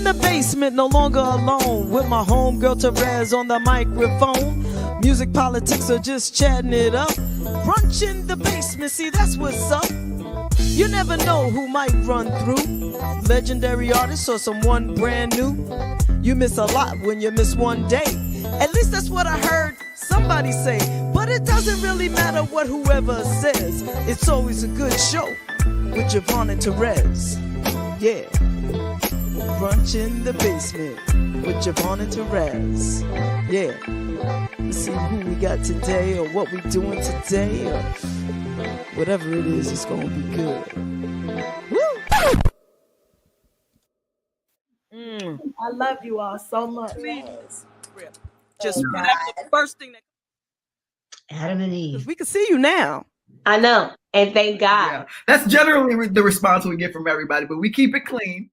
the basement, no longer alone, with my homegirl Terez on the microphone. Music, politics, or just chatting it up. Brunch in the basement, see that's what's up. You never know who might run through. Legendary artists or someone brand new. You miss a lot when you miss one day. At least that's what I heard somebody say. But it doesn't really matter what whoever says. It's always a good show with JaVonne and Terez. Yeah. Brunch in the basement with JaVonne and Terez. Yeah. Let's see who we got today or what we doing today or whatever it is, it's gonna be good. Woo! I love you all so much. Just that's the first thing that Adam and Eve. we can see you now. I know, and thank God. Yeah, that's generally the response we get from everybody, but we keep it clean.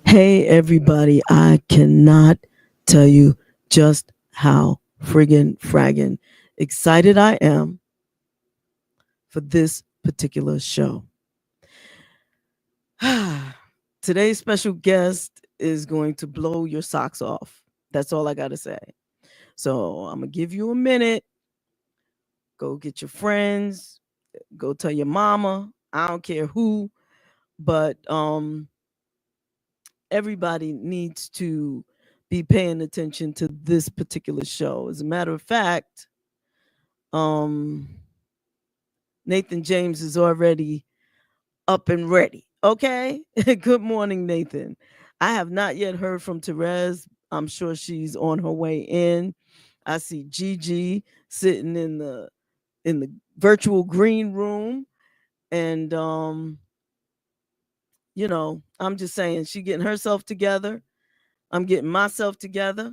Hey everybody, I cannot tell you just how fraggin' excited I am for this particular show. Today's special guest is going to blow your socks off. That's all I gotta say. So I'm gonna give you a minute. Go get your friends, go tell your mama, I don't care who, but everybody needs to be paying attention to this particular show. As a matter of fact, Nathan James is already up and ready. Okay. Good morning, Nathan. I have not yet heard from Terez. I'm sure she's on her way in. I see Gigi sitting in the virtual green room, and you know, I'm just saying she getting herself together. I'm getting myself together,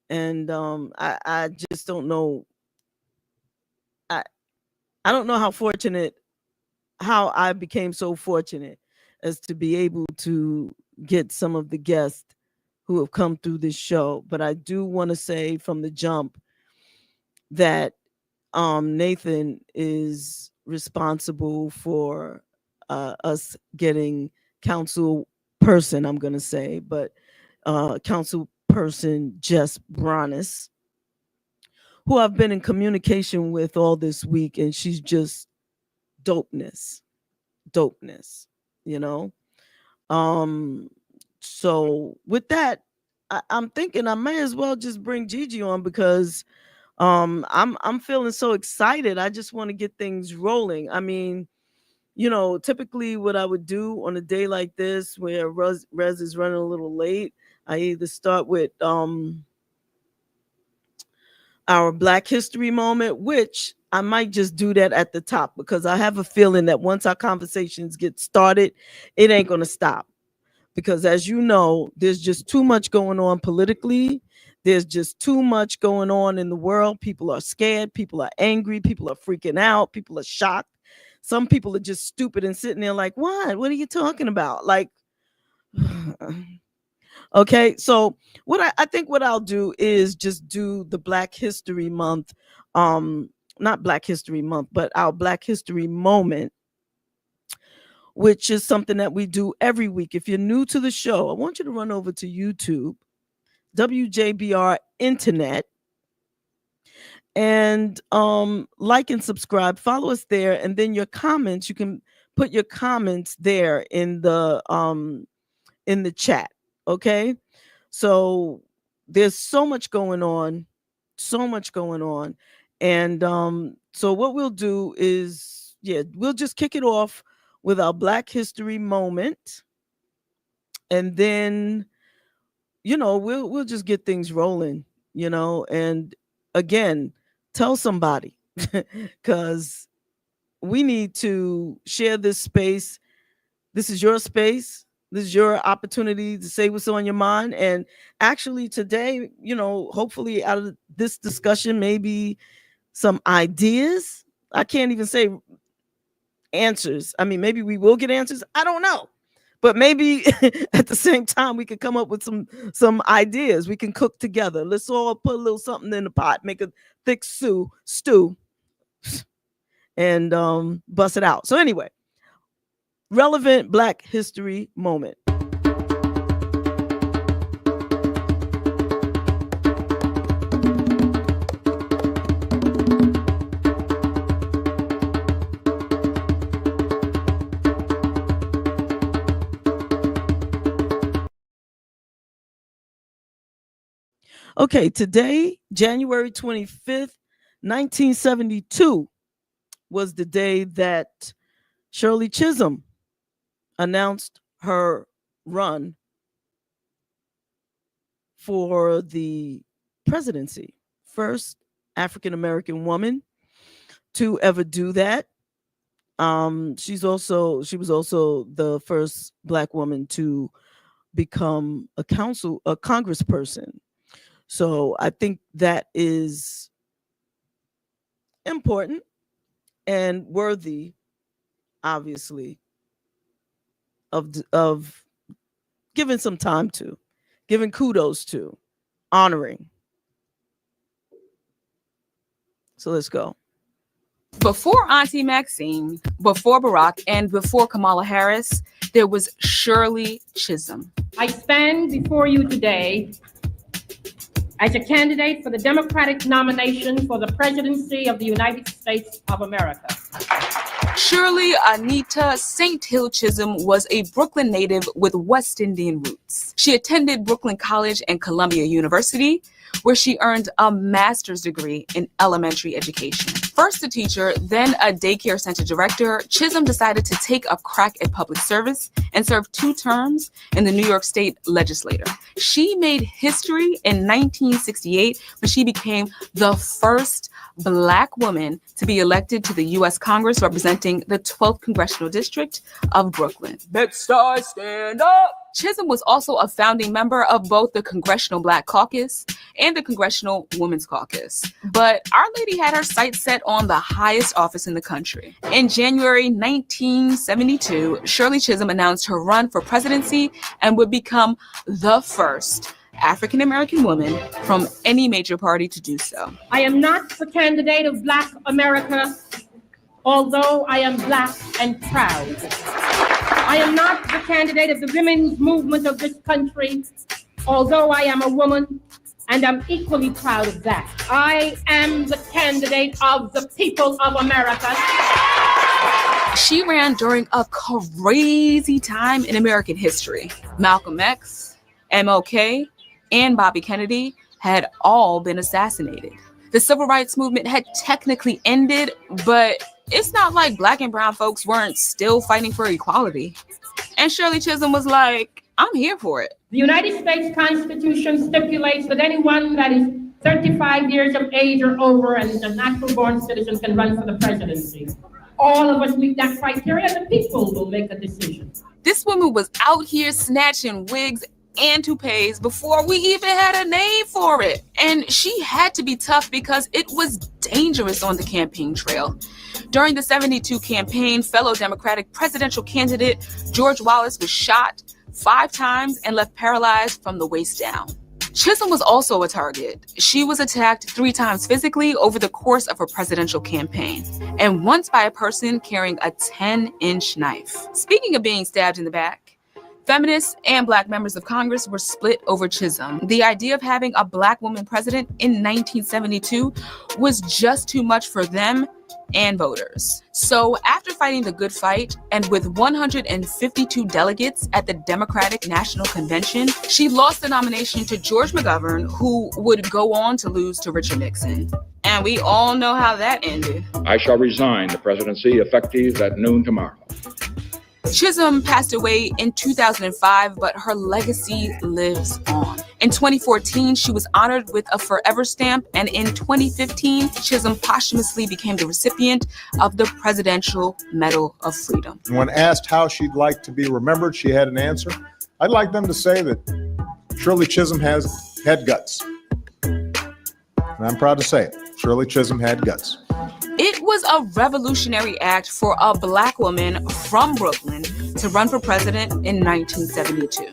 and I just don't know. I don't know how I became so fortunate as to be able to get some of the guests who have come through this show. But I do want to say from the jump that Nathan is responsible for us getting council person, I'm going to say, but council person Jess Branas, who I've been in communication with all this week, and she's just dopeness, you know. So with that, I'm thinking I may as well just bring Gigi on because I'm feeling so excited. I just want to get things rolling. I mean, you know, typically what I would do on a day like this where Rez is running a little late, I either start with our Black History moment, which I might just do that at the top because I have a feeling that once our conversations get started, it ain't going to stop. Because as you know, there's just too much going on politically. There's just too much going on in the world. People are scared. People are angry. People are freaking out. People are shocked. Some people are just stupid and sitting there like, what? What are you talking about? Like, okay. So what I think what I'll do is just do the Black History Month, not Black History Month, but our Black History moment, which is something that we do every week. If you're new to the show, I want you to run over to YouTube, WJBR Internet, and like and subscribe, follow us there, and then your comments, you can put your comments there in the chat. Okay, so there's so much going on, and so what we'll do is, we'll just kick it off with our Black History moment, and then, you know, we'll just get things rolling, you know. And again, tell somebody because we need to share this space. This is your space. This is your opportunity to say what's on your mind. And actually today, you know, hopefully out of this discussion, maybe some ideas. I can't even say answers. I mean, maybe we will get answers. I don't know. But maybe at the same time, we could come up with some ideas. We can cook together. Let's all put a little something in the pot, make a thick stew, and bust it out. So anyway, relevant Black history moment. Okay, today, January 25th, 1972, was the day that Shirley Chisholm announced her run for the presidency. First African-American woman to ever do that. She was also the first Black woman to become a congressperson. So I think that is important and worthy, obviously, of giving some time to, giving kudos to, honoring. So let's go. Before Auntie Maxine, before Barack, and before Kamala Harris, there was Shirley Chisholm. I stand before you today as a candidate for the Democratic nomination for the presidency of the United States of America. Shirley Anita St. Hill Chisholm was a Brooklyn native with West Indian roots. She attended Brooklyn College and Columbia University, where she earned a master's degree in elementary education. First a teacher, then a daycare center director, Chisholm decided to take a crack at public service and served 2 terms in the New York State legislature. She made history in 1968 when she became the first Black woman to be elected to the U.S. Congress representing the 12th Congressional District of Brooklyn. Bed-Stuy, stand up! Chisholm was also a founding member of both the Congressional Black Caucus and the Congressional Women's Caucus. But Our Lady had her sights set on the highest office in the country. In January 1972, Shirley Chisholm announced her run for presidency and would become the first African-American woman from any major party to do so. I am not the candidate of Black America, although I am Black and proud. I am not the candidate of the women's movement of this country, although I am a woman, and I'm equally proud of that. I am the candidate of the people of America. She ran during a crazy time in American history. Malcolm X, MLK, and Bobby Kennedy had all been assassinated. The civil rights movement had technically ended, but it's not like Black and brown folks weren't still fighting for equality. And Shirley Chisholm was like, I'm here for it. The United States Constitution stipulates that anyone that is 35 years of age or over and is a natural-born citizen can run for the presidency. All of us meet that criteria, the people will make a decision. This woman was out here snatching wigs and toupees before we even had a name for it. And she had to be tough because it was dangerous on the campaign trail. During the 72 campaign, fellow Democratic presidential candidate George Wallace was shot 5 times and left paralyzed from the waist down. Chisholm was also a target. She was attacked 3 times physically over the course of her presidential campaign, and once by a person carrying a 10-inch knife. Speaking of being stabbed in the back, feminists and Black members of Congress were split over Chisholm. The idea of having a Black woman president in 1972 was just too much for them and voters. So after fighting the good fight and with 152 delegates at the Democratic National Convention, she lost the nomination to George McGovern, who would go on to lose to Richard Nixon. And we all know how that ended. I shall resign the presidency effective at noon tomorrow. Chisholm passed away in 2005, but her legacy lives on. In 2014, she was honored with a Forever Stamp, and in 2015, Chisholm posthumously became the recipient of the Presidential Medal of Freedom. When asked how she'd like to be remembered, she had an answer. I'd like them to say that Shirley Chisholm had guts. And I'm proud to say it. Shirley Chisholm had guts. It was a revolutionary act for a Black woman from Brooklyn to run for president in 1972.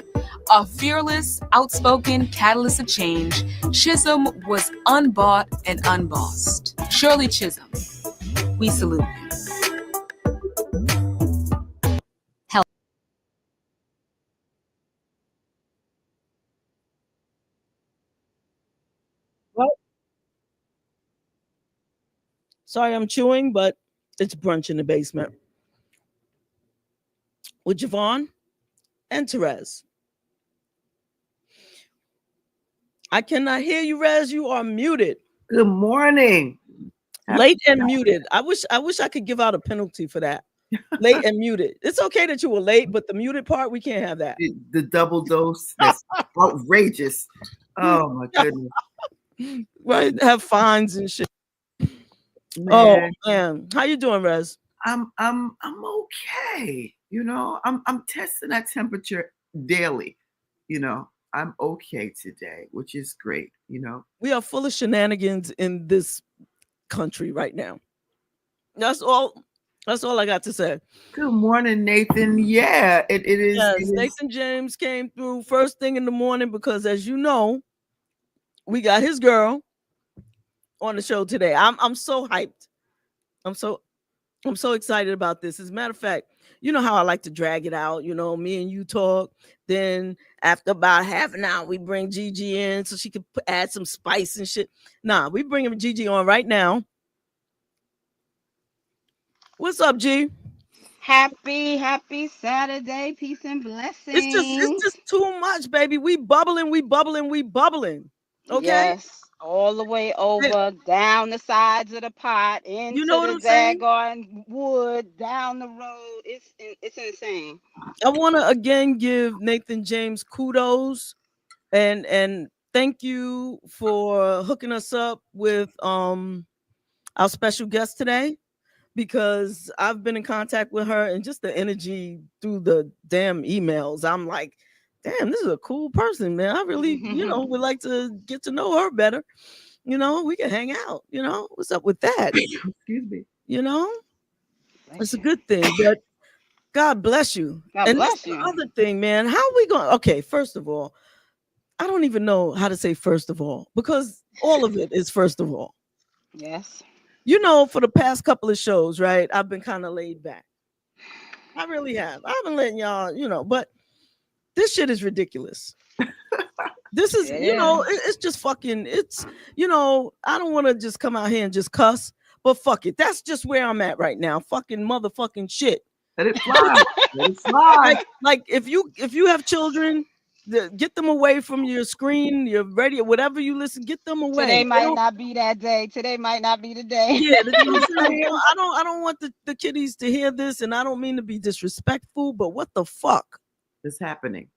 A fearless, outspoken catalyst of change, Chisholm was unbought and unbossed. Shirley Chisholm, we salute you. Sorry, I'm chewing, but it's brunch in the basement with JaVonne and Terez. I cannot hear you, Rez. You are muted. Good morning. Late and muted. I wish I could give out a penalty for that. Late and muted. It's okay that you were late, but the muted part, we can't have that. The double dose. That's outrageous. Oh my goodness. Right? Have fines and shit. Man, Oh man. How you doing, Rez? I'm okay. You know, I'm testing that temperature daily. You know, I'm okay today, which is great. You know, We are full of shenanigans in this country right now. That's all I got to say. good morning, Nathan. Yeah, it is. Yes, it is- Nathan James came through first thing in the morning because, as you know, we got his girl on the show today. I'm so hyped. I'm so excited about this. As a matter of fact, you know how I like to drag it out. You know, me and you talk. Then after about half an hour, we bring Gigi in so she could add some spice and shit. Nah, we bringing Gigi on right now. What's up, G? Happy Saturday. Peace and blessings. It's just too much, baby. We bubbling. Okay. Yes. All the way over, down the sides of the pot, into You know what the I'm saying? daggone wood, down the road. It's insane. I want to again give Nathan James kudos and thank you for hooking us up with our special guest today, because I've been in contact with her and just the energy through the damn emails. I'm like, damn, this is a cool person, man. I really, would like to get to know her better. You know, we can hang out. You know, what's up with that? Excuse me. You know, it's a good thing. But God bless you. God And bless that's the you. other thing, man. How are we going? Okay, first of all, I don't even know how to say first of all, because all of it is first of all. Yes. You know, for the past couple of shows, right? I've been kind of laid back. I really have. I've been letting y'all, but this shit is ridiculous. This is, it's just fucking, I don't want to just come out here and just cuss, but fuck it. That's just where I'm at right now. Fucking motherfucking shit. Let it fly. Let it fly. Like if you have children, get them away from your screen, your radio, whatever you listen, get them away. Today might not be that day. Today might not be the day. Yeah, I don't want the kiddies to hear this, and I don't mean to be disrespectful, but what the fuck is happening?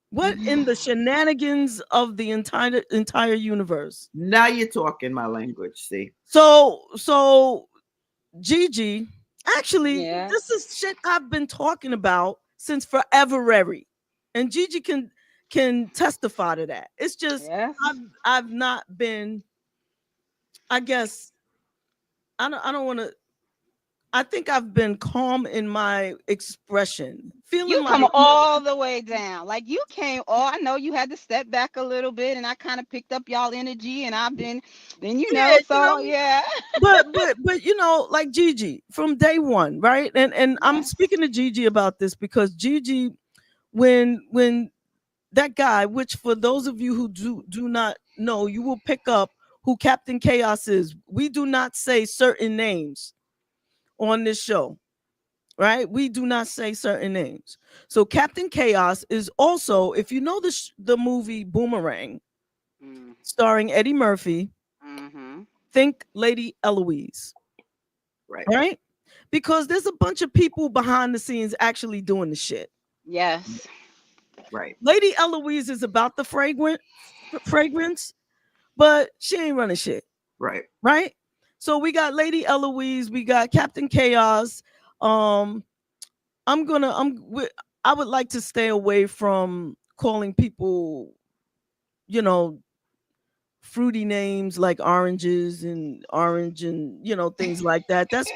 What in the shenanigans of the entire universe? Now you're talking my language. See. So Gigi, actually, this is shit I've been talking about since forever, and Gigi can testify to that. It's just I've not been. I guess I don't want to. I think I've been calm in my expression. Feeling you like come all the way down. Like you came. Oh, I know you had to step back a little bit, and I kind of picked up y'all energy, and I've been, then But like Gigi from day one, right? And I'm speaking to Gigi about this because Gigi, when that guy, which for those of you who do not know, you will pick up who Captain Chaos is. We do not say certain names on this show, right? We do not say certain names. So Captain Chaos is also, if you know the movie Boomerang, starring Eddie Murphy, think Lady Eloise, right? Because there's a bunch of people behind the scenes actually doing the shit. Yes. Right. Lady Eloise is about the fragrance, but she ain't running shit. Right. So we got Lady Eloise, we got Captain Chaos. I would like to stay away from calling people, fruity names like oranges and orange and things like that. That's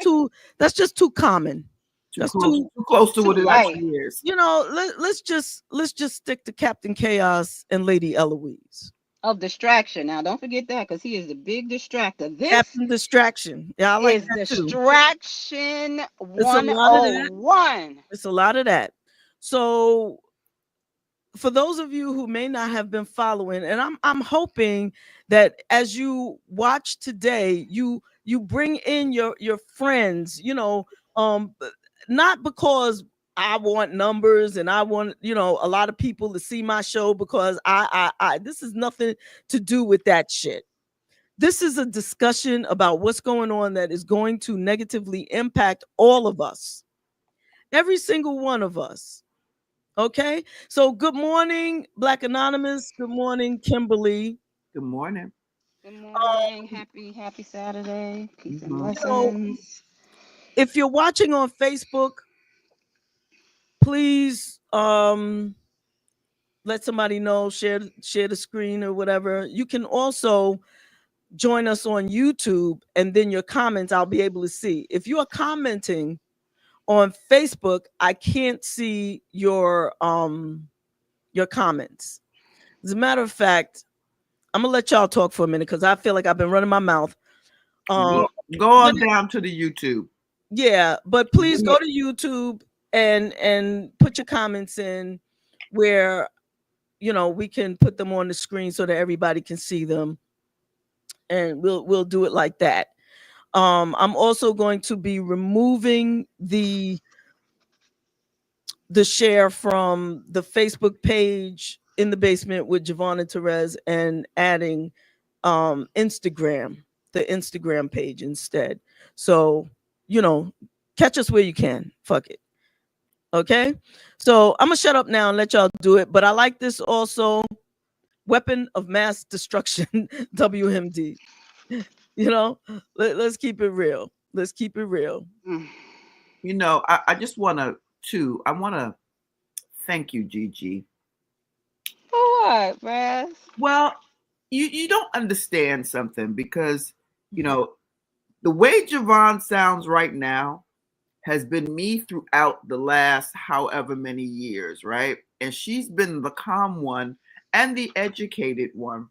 just too common. That's too close to what it actually is. Let's just stick to Captain Chaos and Lady Eloise. Of distraction. Now, don't forget that, because he is the big distractor. This Captain Distraction. Yeah, I like that too. Distraction 101. It's a lot of that. So, for those of you who may not have been following, and I'm hoping that as you watch today, you you bring in your friends, not because I want numbers and I want, a lot of people to see my show, because I this is nothing to do with that shit. This is a discussion about what's going on that is going to negatively impact all of us, every single one of us. Okay, so good morning, Black Anonymous. Good morning, Kimberly. Good morning. Good morning. Happy Saturday. Peace and blessings. If you're watching on Facebook, please let somebody know, share the screen or whatever. You can also join us on YouTube, and then your comments I'll be able to see. If you are commenting on Facebook, I can't see your comments. As a matter of fact, I'm gonna let y'all talk for a minute because I feel like I've been running my mouth. Go on down to the YouTube. Yeah, but please go to YouTube and put your comments in where we can put them on the screen so that everybody can see them, and we'll do it like that. I'm also going to be removing the share from the Facebook page In the Basement with JaVonne and Terez, and adding Instagram, the Instagram page instead. So, catch us where you can. Fuck it. Okay? So I'm gonna shut up now and let y'all do it. But I like this also. Weapon of mass destruction, WMD. Let's keep it real. Let's keep it real. I just want to thank you, Gigi. For what, Brass? Well, you don't understand something, because, the way JaVonne sounds right now has been me throughout the last however many years, right? And she's been the calm one and the educated one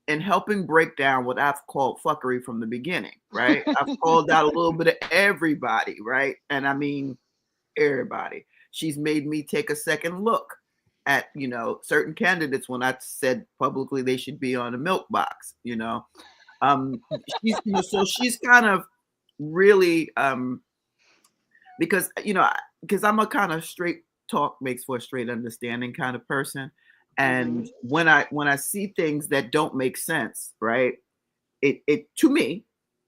in helping break down what I've called fuckery from the beginning, right? I've called out a little bit of everybody, right? And I mean everybody. She's made me take a second look at, certain candidates when I said publicly they should be on a milk box, so she's kind of really, because I'm a kind of straight talk makes for a straight understanding kind of person. And when I see things that don't make sense, right, it to me,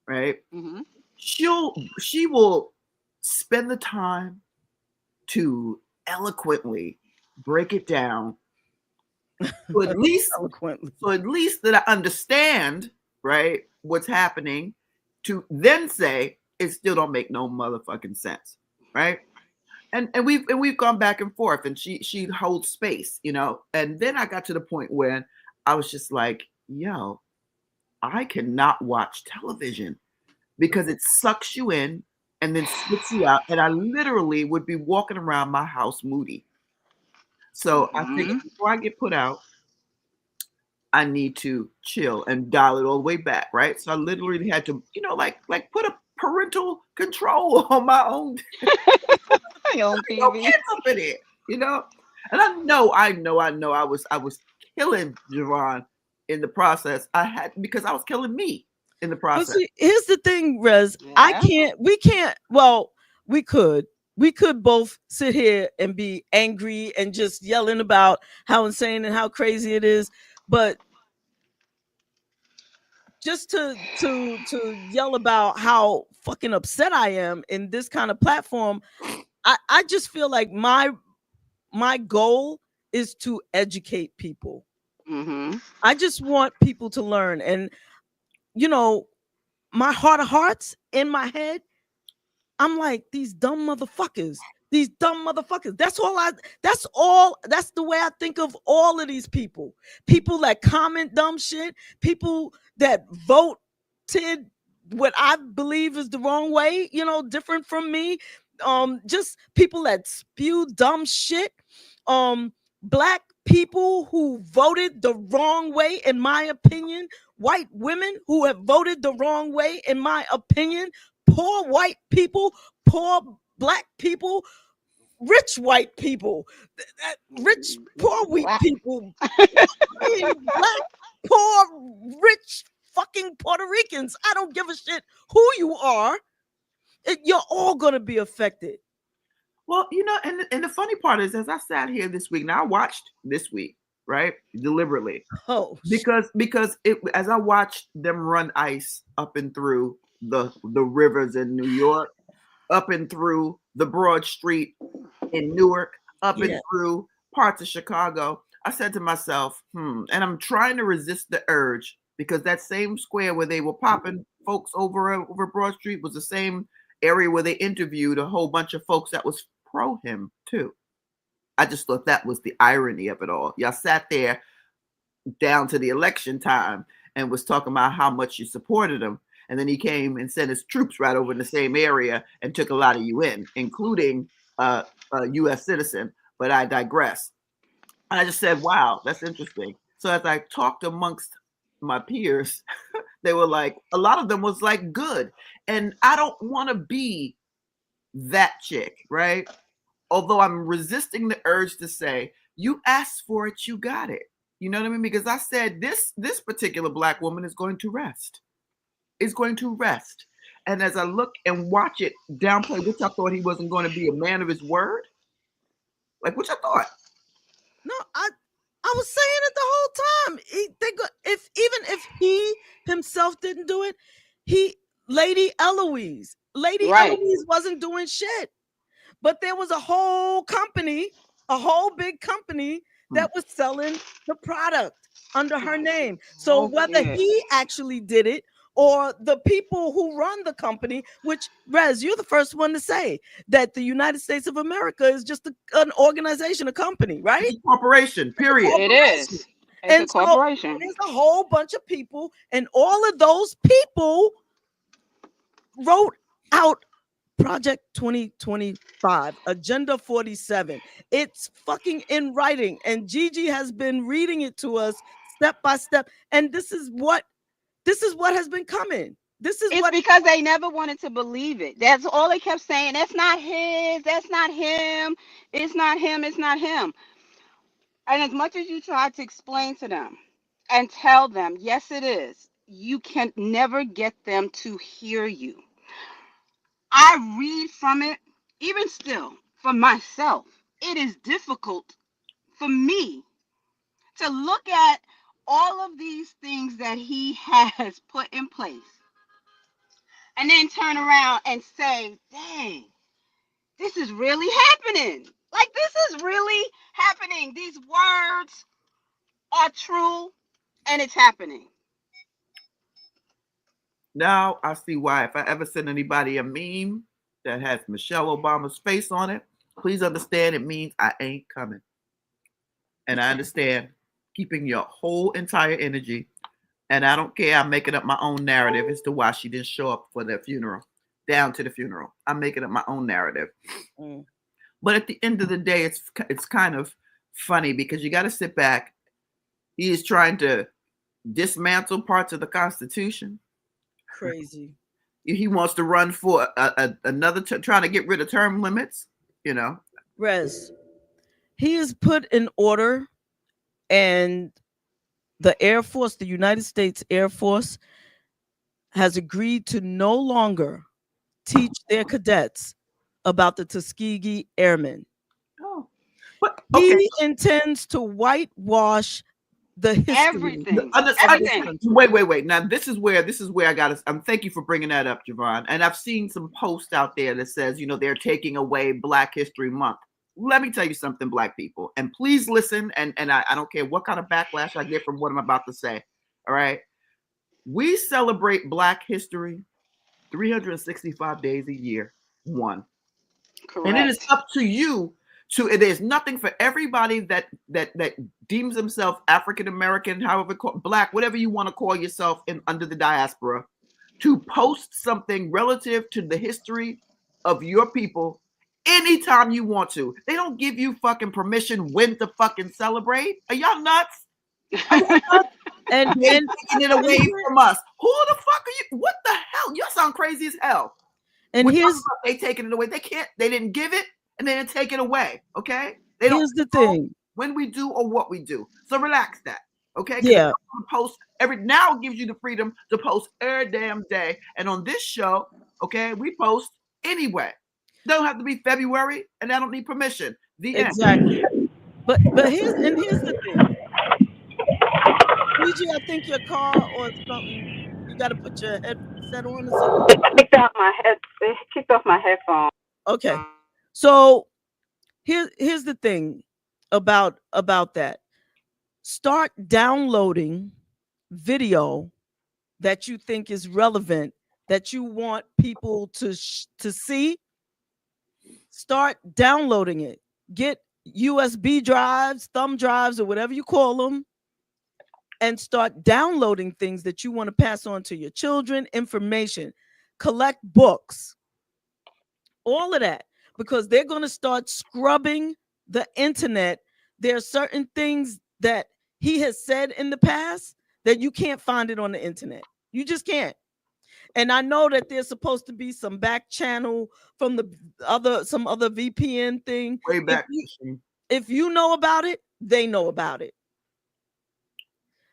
right, she will spend the time to eloquently break it down, so at least that I understand, right, what's happening, to then say it still don't make no motherfucking sense, right? And we've gone back and forth, and she holds space, and then I got to the point where I was just like, yo, I cannot watch television because it sucks you in and then spits you out, and I literally would be walking around my house moody. So I figured before I get put out, I need to chill and dial it all the way back, right? So I literally had to, like put a parental control on my own. No kids up in it, And I know I was killing JaVonne in the process. Because I was killing me in the process. See, here's the thing, Rez. Yeah. We could both sit here and be angry and just yelling about how insane and how crazy it is, but just to yell about how fucking upset I am in this kind of platform, I just feel like my goal is to educate people. I just want people to learn, and my heart of hearts, in my head, I'm like, these dumb motherfuckers. That's the way I think of all of these people. People that comment dumb shit, people that voted what I believe is the wrong way, different from me. Just people that spew dumb shit. Black people who voted the wrong way, in my opinion. White women who have voted the wrong way, in my opinion. Poor white people, poor black people, rich white people, poor white people, black, poor, rich, fucking Puerto Ricans. I don't give a shit who you are. You're all going to be affected. Well, and the funny part is, as I sat here this week, now I watched this week, right, deliberately, because as I watched them run ICE up and through the rivers in New York, up and through the Broad Street in Newark, up and through parts of Chicago, I said to myself, and I'm trying to resist the urge, because that same square where they were popping folks over Broad Street was the same area where they interviewed a whole bunch of folks that was pro him too. I just thought that was the irony of it all. Y'all sat there down to the election time and was talking about how much you supported him. And then he came and sent his troops right over in the same area and took a lot of you in, including a U.S. citizen. But I digress. I just said, wow, that's interesting. So as I talked amongst my peers, they were like, a lot of them was like, good. And I don't want to be that chick, right? Although I'm resisting the urge to say, you asked for it, you got it. You know what I mean? Because I said, this particular Black woman is going to rest. Is going to rest. And as I look and watch it downplay, which I thought he wasn't going to be a man of his word. Like, which I thought. No, I was saying it the whole time. If he himself didn't do it, Lady Eloise wasn't doing shit. But there was a whole big company that was selling the product under her name. So whether he actually did it or the people who run the company, which, Rez, you're the first one to say that the United States of America is just an organization, a company, right? It's a corporation, period. It is. It's a corporation. So there's a whole bunch of people, and all of those people wrote out Project 2025, Agenda 47. It's fucking in writing, and Gigi has been reading it to us step by step, and this is what has been coming. It's because they never wanted to believe it. That's all they kept saying. That's not his. That's not him. It's not him. It's not him. And as much as you try to explain to them and tell them, yes, it is, you can never get them to hear you. I read from it, even still, for myself. It is difficult for me to look at all of these things that he has put in place and then turn around and say, dang, this is really happening. Like, this is really happening. These words are true, and it's happening. Now I see why. If I ever send anybody a meme that has Michelle Obama's face on it, please understand it means I ain't coming. And I understand keeping your whole entire energy. And I don't care. I'm making up my own narrative as to why she didn't show up for the funeral, down to the funeral. I'm making up my own narrative. But at the end of the day, it's kind of funny because you got to sit back. He is trying to dismantle parts of the Constitution. Crazy. He wants to run for another, trying to get rid of term limits, Rez, he is put in order, and the Air Force, the United States Air Force, has agreed to no longer teach their cadets about the Tuskegee Airmen. Oh, He intends to whitewash the history. Everything. Wait. Now this is where I got to. Thank you for bringing that up, JaVonne. And I've seen some posts out there that says, they're taking away Black History Month. Let me tell you something, Black people, and please listen. And I don't care what kind of backlash I get from what I'm about to say. All right, we celebrate Black history 365 days a year. Correct. And it is up to you. There's nothing for everybody that deems himself African American, however, Black, whatever you want to call yourself under the diaspora, to post something relative to the history of your people anytime you want to. They don't give you fucking permission when to fucking celebrate. Are y'all nuts? And taking it away from us. Who the fuck are you? What the hell? You sound crazy as hell. And they taking it away. They didn't give it. And they didn't take it away, okay? Here's the thing. When we do or what we do. So relax that. Okay. Yeah. Post now gives you the freedom to post every damn day. And on this show, okay, we post anyway. Don't have to be February, and I don't need permission. The end. Exactly. But here's the thing. PG, I think your car or something, you got to put your headset on or something. It kicked off my headphone. Okay. So here's the thing about that. Start downloading video that you think is relevant, that you want people to see. Start downloading it. Get USB drives, thumb drives, or whatever you call them, and start downloading things that you want to pass on to your children, information. Collect books, all of that, because they're going to start scrubbing the internet. There are certain things that he has said in the past that you can't find it on the internet. You just can't. And I know that there's supposed to be some back channel from some other VPN thing. Way back. If you know about it, they know about it.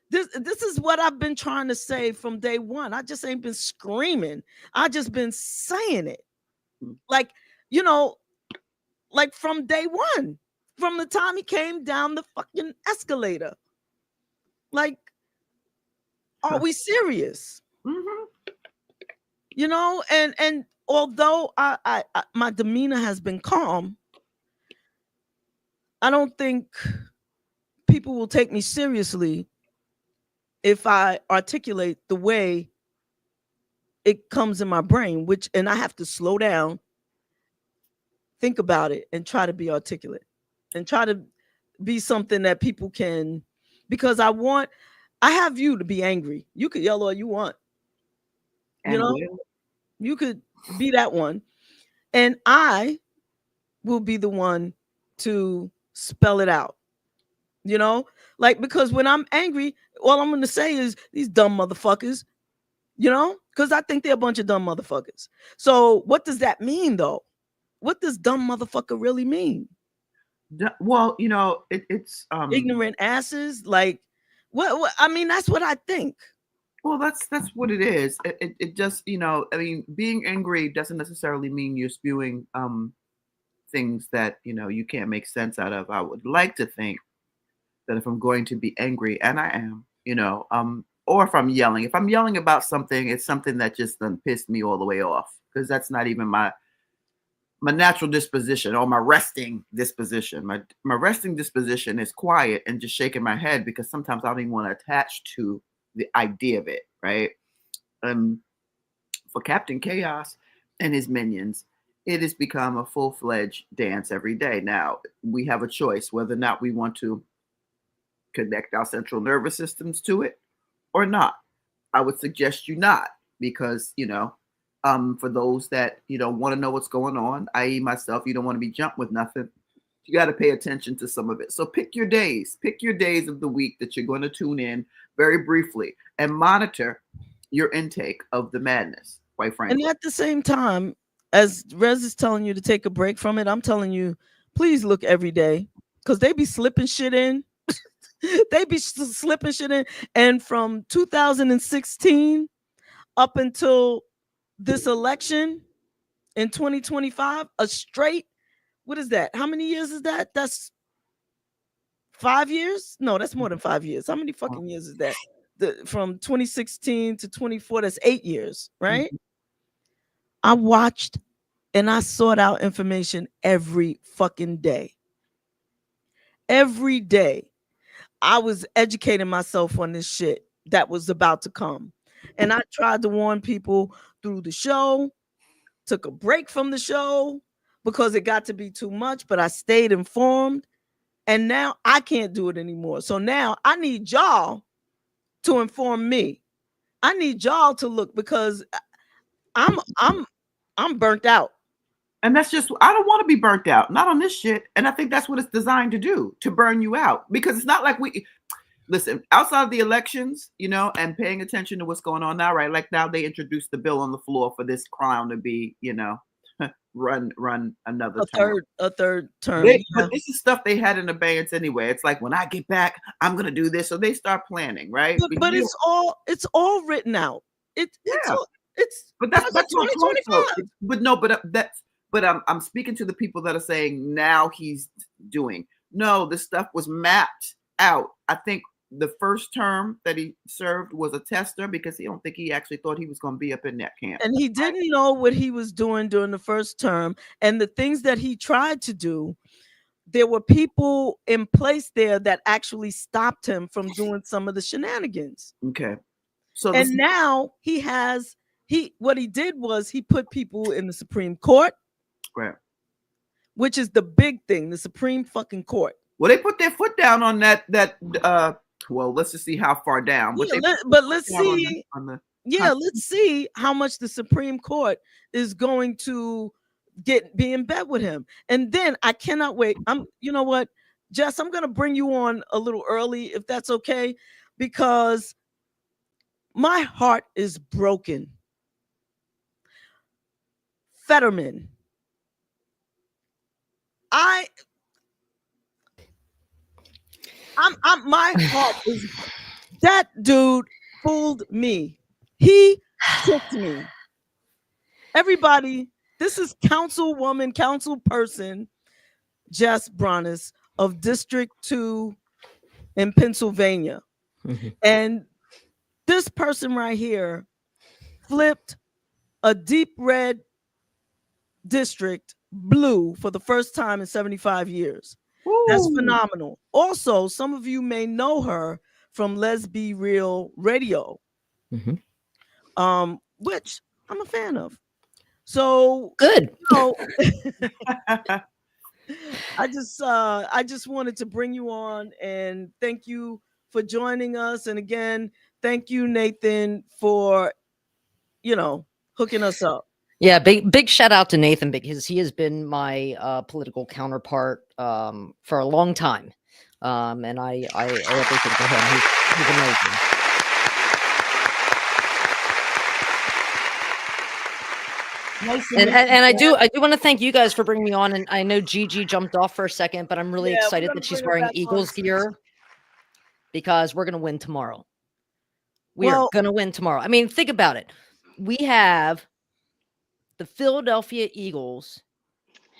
This is what I've been trying to say from day one. I just ain't been screaming. I just been saying it. Like, like from day one, from the time he came down the fucking escalator. Like, are we serious? Mm-hmm. And although I my demeanor has been calm, I don't think people will take me seriously if I articulate the way it comes in my brain, and I have to slow down, think about it, and try to be articulate and try to be something that people can, because I have you to be angry. You could yell all you want. You could be that one. And I will be the one to spell it out. Because when I'm angry, all I'm going to say is these dumb motherfuckers, because I think they're a bunch of dumb motherfuckers. So what does that mean, though? What does dumb motherfucker really mean? Well, it's ignorant asses. Like, what? I mean, that's what I think. Well, that's what it is. It just, I mean, being angry doesn't necessarily mean you're spewing things that, you can't make sense out of. I would like to think that if I'm going to be angry, and I am, or if I'm yelling about something, it's something that just done pissed me all the way off, because that's not even my natural disposition or my resting disposition. My resting disposition is quiet and just shaking my head, because sometimes I don't even want to attach to the idea of it, right? For Captain Chaos and his minions, it has become a full-fledged dance every day. Now, we have a choice whether or not we want to connect our central nervous systems to it or not. I would suggest you not, because, for those that, want to know what's going on, i.e. myself, you don't want to be jumped with nothing. You got to pay attention to some of it. So pick your days of the week that you're going to tune in very briefly and monitor your intake of the madness, quite frankly. And at the same time, as Rez is telling you to take a break from it, I'm telling you, please look every day, because they be slipping shit in. They be slipping shit in. And from 2016 up until this election in 2025, a straight, what is that? How many years is that? That's 5 years? No, that's more than 5 years. How many fucking years is that? From 2016 to 24, that's 8 years, right? Mm-hmm. I watched and I sought out information every fucking day. Every day. I was educating myself on this shit that was about to come. And I tried to warn people through the show, took a break from the show because it got to be too much, but I stayed informed. And now I can't do it anymore. So now I need y'all to inform me. I need y'all to look, because I'm burnt out. And that's just, I don't want to be burnt out, not on this shit. And I think that's what it's designed to do, to burn you out. Because it's not like listen, outside of the elections, and paying attention to what's going on now, right? Like now they introduced the bill on the floor for this clown to be, run another term. A third term. But this is stuff they had in abeyance anyway. It's like, when I get back, I'm gonna do this. So they start planning, right? But it's all written out. It's but that's 2025. But I'm speaking to the people that are saying now he's doing. No, this stuff was mapped out. I think the first term that he served was a tester, because he don't think he actually thought he was going to be up in that camp. And he didn't know what he was doing during the first term. And the things that he tried to do, there were people in place there that actually stopped him from doing some of the shenanigans. Okay. So now what he did was he put people in the Supreme Court, right, which is the big thing, the Supreme fucking Court. Well, they put their foot down on that well, let's just see how far down. Let's see. Let's see how much the Supreme Court is going to be in bed with him. And then I cannot wait. You know what, Jess, I'm gonna bring you on a little early, if that's okay, because my heart is broken. Fetterman. My heart is, that dude fooled me. He tricked me. Everybody, this is council person, Jess Branas of District 2 in Pennsylvania. And this person right here flipped a deep red district blue for the first time in 75 years. Ooh. That's phenomenal. Also, some of you may know her from Let's Be Real Radio, which I'm a fan of. So good. I just wanted to bring you on and thank you for joining us. And again, thank you, Nathan, for hooking us up. Yeah, big shout out to Nathan, because he has been my political counterpart for a long time, and I owe everything to him. He's amazing. And I do want to thank you guys for bringing me on. And I know Gigi jumped off for a second, but I'm really excited that she's wearing Eagles gear, because we're gonna win tomorrow. We are gonna win tomorrow. I mean, think about it. We have the Philadelphia Eagles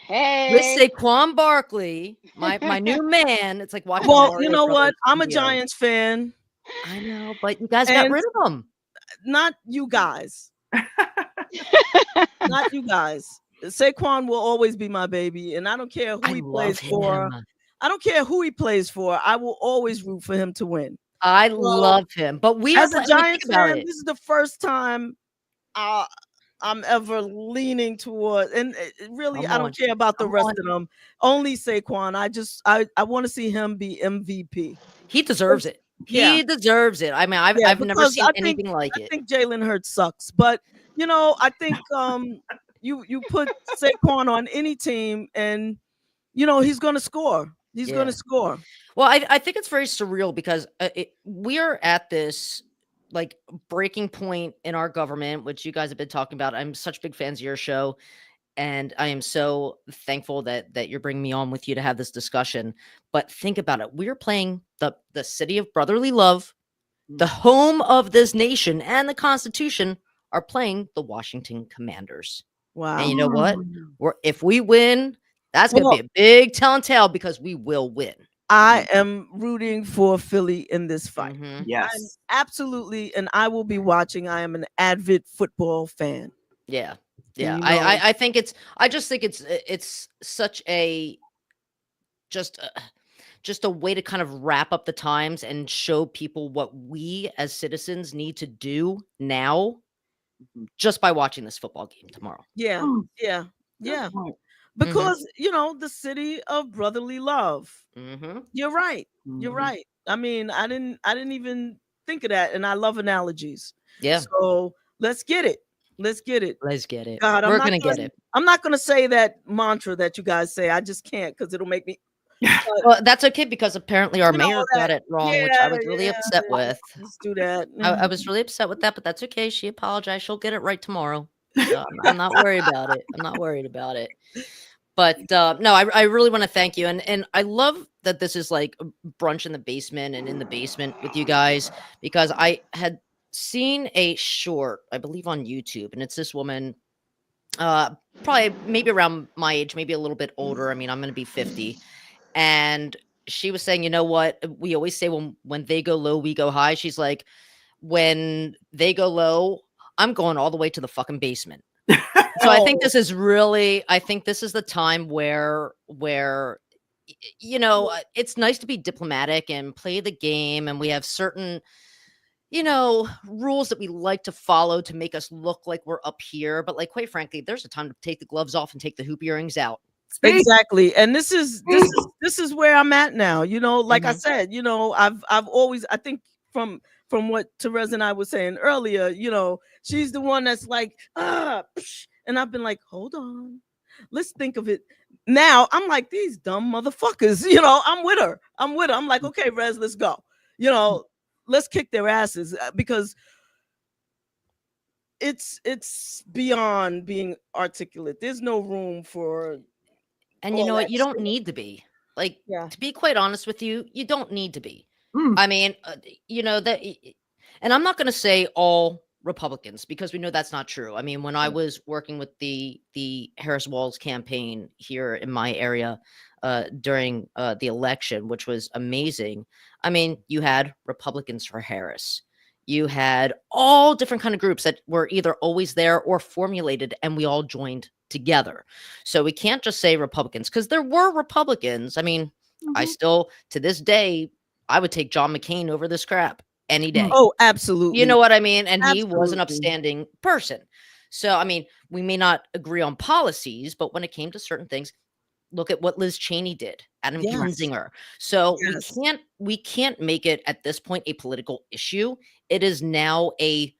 with Saquon Barkley, my new man. It's like watching. Well, you know what? I'm a Giants fan. I know, but you guys got rid of him. Not you guys. Not you guys. Saquon will always be my baby, and I don't care who he plays for. I don't care who he plays for. I will always root for him to win. I love him, but as a Giants fan, this is the first time I'm ever leaning toward, and really, I don't care about the rest of them. Only Saquon. I want to see him be MVP. He deserves it. He deserves it. I mean, I've never seen anything like it. I think Jalen Hurts sucks, but I think you put Saquon on any team, and he's going to score. He's going to score. Well, I think it's very surreal, because we are at this like breaking point in our government, which you guys have been talking about. I'm such big fans of your show, and I am so thankful that you're bringing me on with you to have this discussion. But think about it. We're playing the city of brotherly love, the home of this nation, and the Constitution are playing the Washington Commanders. Wow. And you know what? If we win, that's going to be a big telltale, because we will win. I am rooting for Philly in this fight. Yes. I'm absolutely, and I will be watching. I am an avid football fan. Yeah. Yeah. I think I just think it's such a just a way to kind of wrap up the times and show people what we as citizens need to do now, just by watching this football game tomorrow. Yeah. Because the city of brotherly love. You're right. You're right. I mean, I didn't even think of that, and I love analogies. Yeah. So let's get it. Let's get it. God, we're gonna get it. I'm not gonna say that mantra that you guys say. I just can't, because it'll make me. Well, that's okay, because apparently our mayor got it wrong, which I was really upset with. Let's do that. I was really upset with that, but that's okay. She apologized. She'll get it right tomorrow. So I'm not worried about it. I'm not worried about it. But no, I really want to thank you. And I love that this is like a brunch in the basement and in the basement with you guys, because I had seen a short, I believe on YouTube, and it's this woman, probably maybe around my age, maybe a little bit older. I mean, I'm going to be 50. And she was saying, you know what? We always say when they go low, we go high. She's like, when they go low, I'm going all the way to the fucking basement. So I think this is really, I think this is the time where you know, it's nice to be diplomatic and play the game, and we have certain, you know, rules that we like to follow to make us look like we're up here. But like, quite frankly, there's a time to take the gloves off and take the hoop earrings out. Exactly. And this is where I'm at now. You know, like I said, you know, I've always, I think from what Terez and I were saying earlier, you know, she's the one that's like, and I've been like, hold on, let's think of it. Now I'm like, these dumb motherfuckers, you know, I'm with her. I'm like, okay, Rez, let's go. You know, let's kick their asses, because it's beyond being articulate. There's no room for. And you know what? You don't need to be. Like, to be quite honest with you, you don't need to be. I mean, you know, that, and I'm not going to say all Republicans, because we know that's not true. I mean, when I was working with the Harris Walz campaign here in my area during the election, which was amazing. I mean, you had Republicans for Harris. You had all different kind of groups that were either always there or formulated, and we all joined together. So we can't just say Republicans, because there were Republicans. I mean, I still, to this day, I would take John McCain over this crap any day. Oh, absolutely. You know what I mean? And Absolutely. He was an upstanding person. So, I mean, we may not agree on policies, but when it came to certain things, look at what Liz Cheney did, Adam Kinzinger. So we can't make it at this point a political issue. It is now a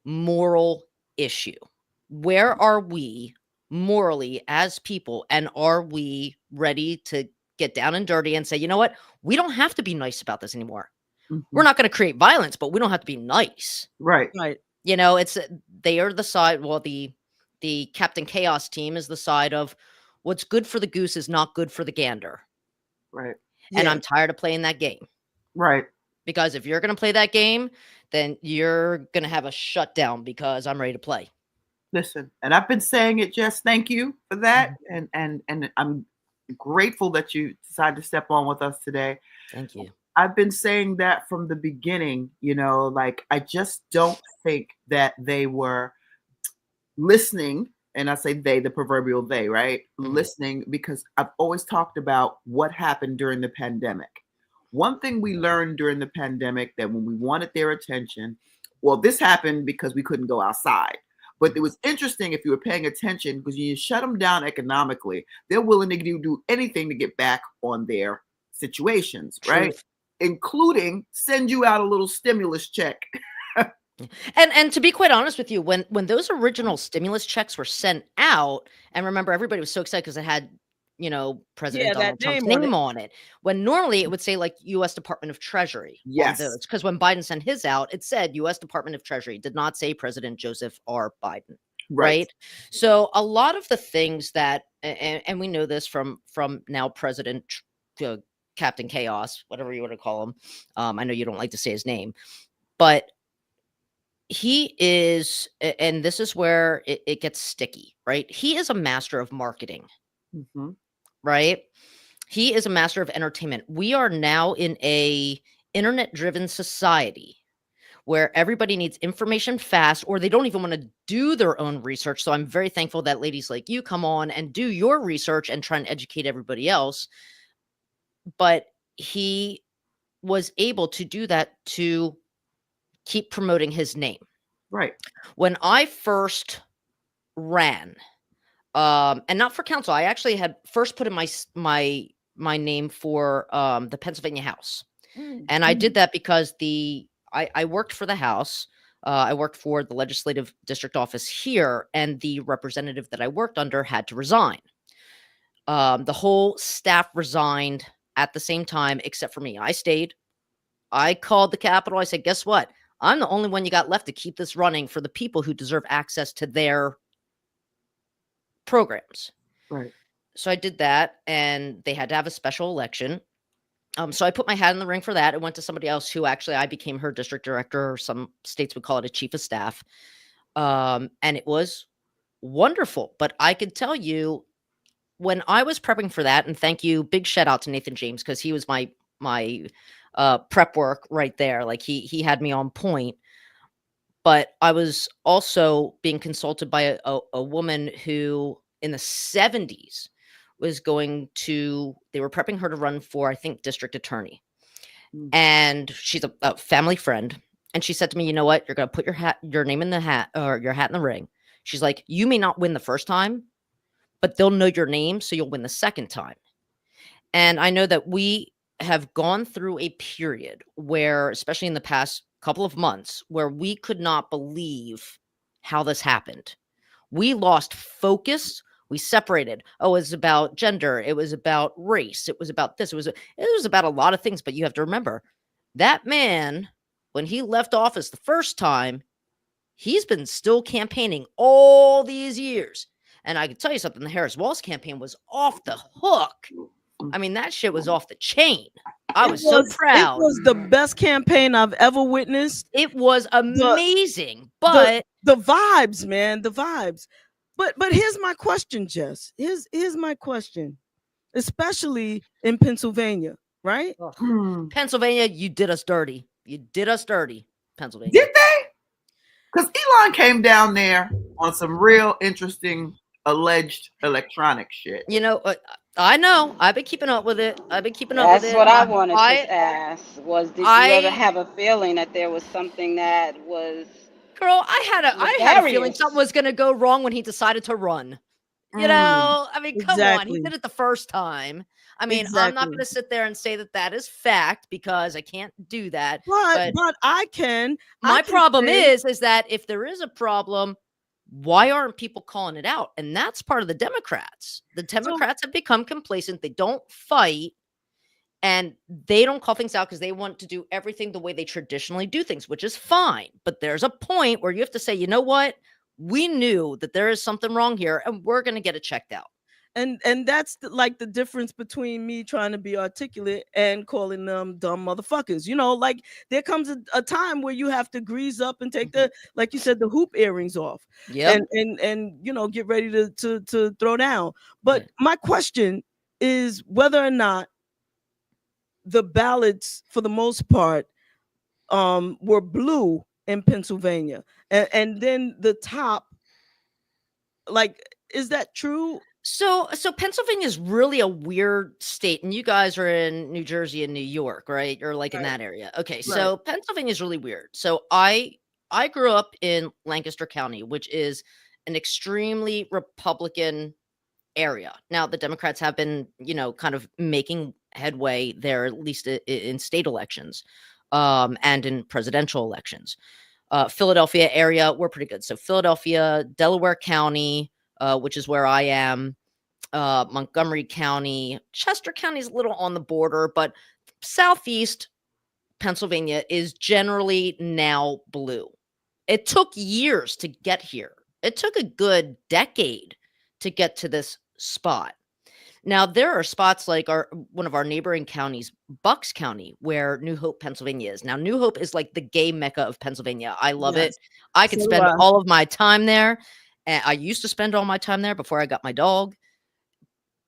moral issue. Where are we morally as people, and are we ready to get down and dirty and say, you know what, we don't have to be nice about this anymore. We're not going to create violence, but we don't have to be nice. Right. You know, it's, they are the side, well, the Captain Chaos team is the side of what's good for the goose is not good for the gander. Right. And I'm tired of playing that game. Right. Because if you're going to play that game, then you're going to have a shutdown, because I'm ready to play. Listen, and I've been saying it, Jess, thank you for that. And I'm grateful that you decided to step on with us today. Thank you. I've been saying that from the beginning, you know, like, I just don't think that they were listening. And I say they, the proverbial they, right? Listening, because I've always talked about what happened during the pandemic. One thing we learned during the pandemic, that when we wanted their attention, well, this happened because we couldn't go outside. But it was interesting if you were paying attention, because you shut them down economically, they're willing to do anything to get back on their situations, right? Including send you out a little stimulus check. And to be quite honest with you, when those original stimulus checks were sent out, and remember, everybody was so excited because it had, you know, President Donald Trump's name on it. When normally it would say like U.S. Department of Treasury. Yes. Because when Biden sent his out, it said U.S. Department of Treasury. It did not say President Joseph R. Biden. Right. So a lot of the things that, and we know this from now President Captain Chaos, whatever you want to call him. I know you don't like to say his name, but he is, and this is where it gets sticky, right? He is a master of marketing. Right? He is a master of entertainment. We are now in a internet-driven society where everybody needs information fast, or they don't even want to do their own research. So I'm very thankful that ladies like you come on and do your research and try and educate everybody else. But he was able to do that to keep promoting his name. Right. When I first ran, and not for council, I actually had first put in my name for the Pennsylvania House. And I did that because I worked for the House. I worked for the legislative district office here, and the representative that I worked under had to resign. The whole staff resigned at the same time, except for me. I stayed. I called the Capitol. I said, guess what? I'm the only one you got left to keep this running for the people who deserve access to their programs. Right. So I did that, and they had to have a special election. So I put my hat in the ring for that. It went to somebody else who actually I became her district director, or some states would call it a chief of staff. And it was wonderful. But I could tell you, when I was prepping for that, and thank you, big shout out to Nathan James, because he was my prep work right there. Like he had me on point. But I was also being consulted by a woman who in the 70s was they were prepping her to run for, I think, district attorney. And she's a family friend. And she said to me, you know what? You're going to put your name in the hat, or your hat in the ring. She's like, you may not win the first time, but they'll know your name, so you'll win the second time. And I know that we have gone through a period where, especially in the past couple of months, where we could not believe how this happened. We lost focus. We separated. Oh, it was about gender. It was about race. It was about this. It was about a lot of things. But you have to remember, that man, when he left office the first time, he's been still campaigning all these years. And I can tell you something, the Harris-Walz campaign was off the hook. I mean, that shit was off the chain. I was so proud. It was the best campaign I've ever witnessed. It was amazing. But the vibes, man, the vibes. But here's my question, Jess. Here's my question, especially in Pennsylvania, right? Pennsylvania, you did us dirty. You did us dirty, Pennsylvania. Did they? Because Elon came down there on some real interesting alleged electronic shit. You know, I know. I've been keeping up with it. That's what I wanted to ask. Did you ever have a feeling that there was something that was? Girl, I had a feeling something was going to go wrong when he decided to run. You know, I mean, come on. He did it the first time. I mean, I'm not going to sit there and say that is fact, because I can't do that. But I can. My problem is that if there is a problem, why aren't people calling it out? And that's part of the Democrats. The Democrats have become complacent. They don't fight, and they don't call things out because they want to do everything the way they traditionally do things, which is fine. But there's a point where you have to say, you know what? We knew that there is something wrong here, and we're going to get it checked out. And that's like the difference between me trying to be articulate and calling them dumb motherfuckers. You know, like there comes a time where you have to grease up and take the, like you said, the hoop earrings off. Yeah. And you know, get ready to throw down. But my question is whether or not the ballots, for the most part, were blue in Pennsylvania, and then the top, like, is that true? So Pennsylvania is really a weird state, and you guys are in New Jersey and New York, right? You're like in that area. Okay, so Pennsylvania is really weird. So I grew up in Lancaster County, which is an extremely Republican area. Now, the Democrats have been, you know, kind of making headway there, at least in state elections, and in presidential elections. Philadelphia area, we're pretty good. So Philadelphia, Delaware County, which is where I am, Montgomery County, Chester County is a little on the border, but Southeast Pennsylvania is generally now blue. It took years to get here. It took a good decade to get to this spot. Now, there are spots like one of our neighboring counties, Bucks County, where New Hope, Pennsylvania is. Now, New Hope is like the gay mecca of Pennsylvania. I love it. I could spend all of my time there. And I used to spend all my time there before I got my dog.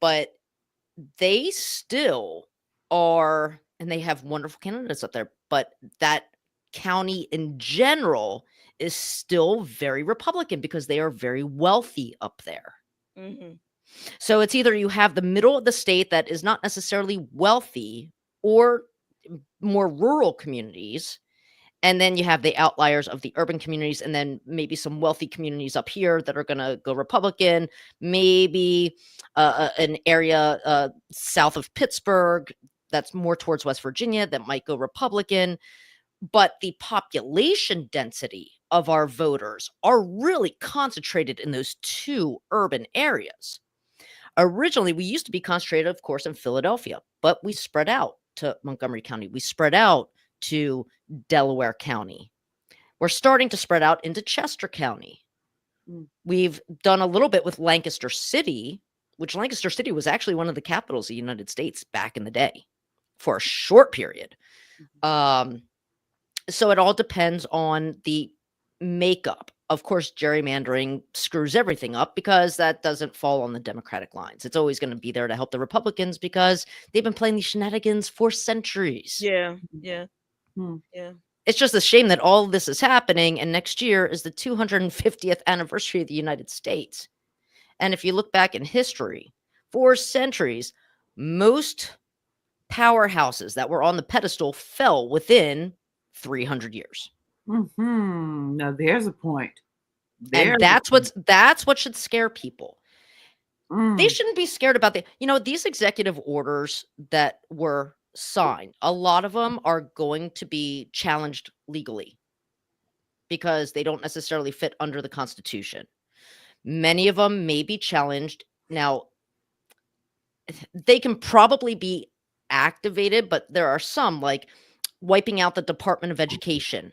But they still are, and they have wonderful candidates up there. But that county in general is still very Republican because they are very wealthy up there. Mm-hmm. So it's either you have the middle of the state that is not necessarily wealthy, or more rural communities. And then you have the outliers of the urban communities, and then maybe some wealthy communities up here that are going to go Republican, maybe an area south of Pittsburgh that's more towards West Virginia that might go Republican. But the population density of our voters are really concentrated in those two urban areas. Originally, we used to be concentrated, of course, in Philadelphia, but we spread out to Montgomery County. We spread out to Delaware County. We're starting to spread out into Chester County. We've done a little bit with Lancaster City, which Lancaster City was actually one of the capitals of the United States back in the day for a short period. So it all depends on the makeup. Of course, gerrymandering screws everything up because that doesn't fall on the Democratic lines. It's always going to be there to help the Republicans because they've been playing these shenanigans for centuries. Yeah. It's just a shame that all of this is happening, and next year is the 250th anniversary of the United States. And if you look back in history, for centuries, most powerhouses that were on the pedestal fell within 300 years. Now there's a point. And that's what should scare people. They shouldn't be scared about these executive orders that were signed. A lot of them are going to be challenged legally because they don't necessarily fit under the Constitution. Many of them may be challenged. Now, they can probably be activated, but there are some like wiping out the Department of Education.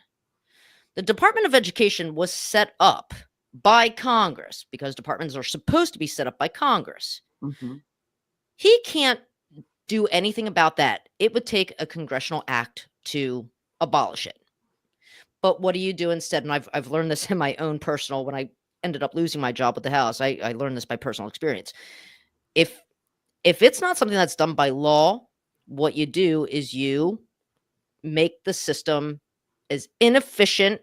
The Department of Education was set up by Congress because departments are supposed to be set up by Congress. He can't do anything about that. It would take a congressional act to abolish it. But what do you do instead? And I've learned this in my own personal, when I ended up losing my job with the House, I learned this by personal experience. If it's not something that's done by law, what you do is you make the system as inefficient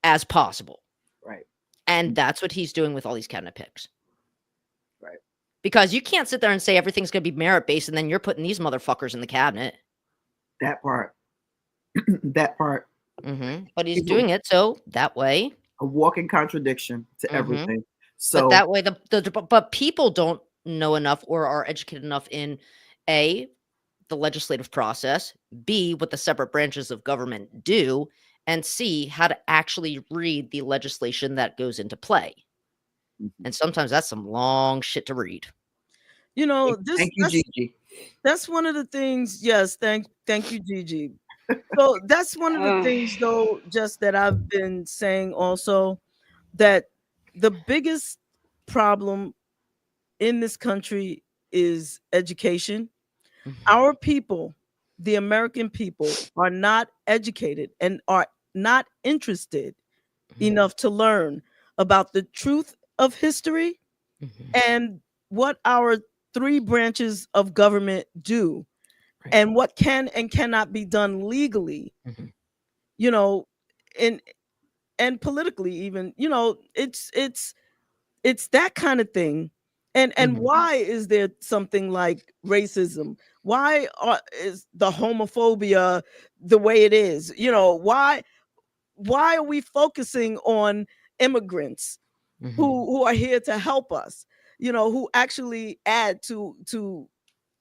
as possible. Right. And that's what he's doing with all these cabinet picks. Right. Because you can't sit there and say everything's going to be merit-based and then you're putting these motherfuckers in the cabinet. That part. That part. But he's doing it so that way. A walking contradiction to everything. So but that way, but people don't know enough or are educated enough in A, the legislative process, B, what the separate branches of government do, and C, how to actually read the legislation that goes into play. And sometimes that's some long shit to read. Thank you, Gigi. That's one of the things. Yes, thank you, Gigi. So that's one of the things, though, just that I've been saying also, that the biggest problem in this country is education. Our people, the American people, are not educated and are not interested enough to learn about the truth of history and what our three branches of government do and what can and cannot be done legally, and politically even, it's that kind of thing. And why is there something like racism? Why is the homophobia the way it is? Why are we focusing on immigrants who are here to help us, who actually add to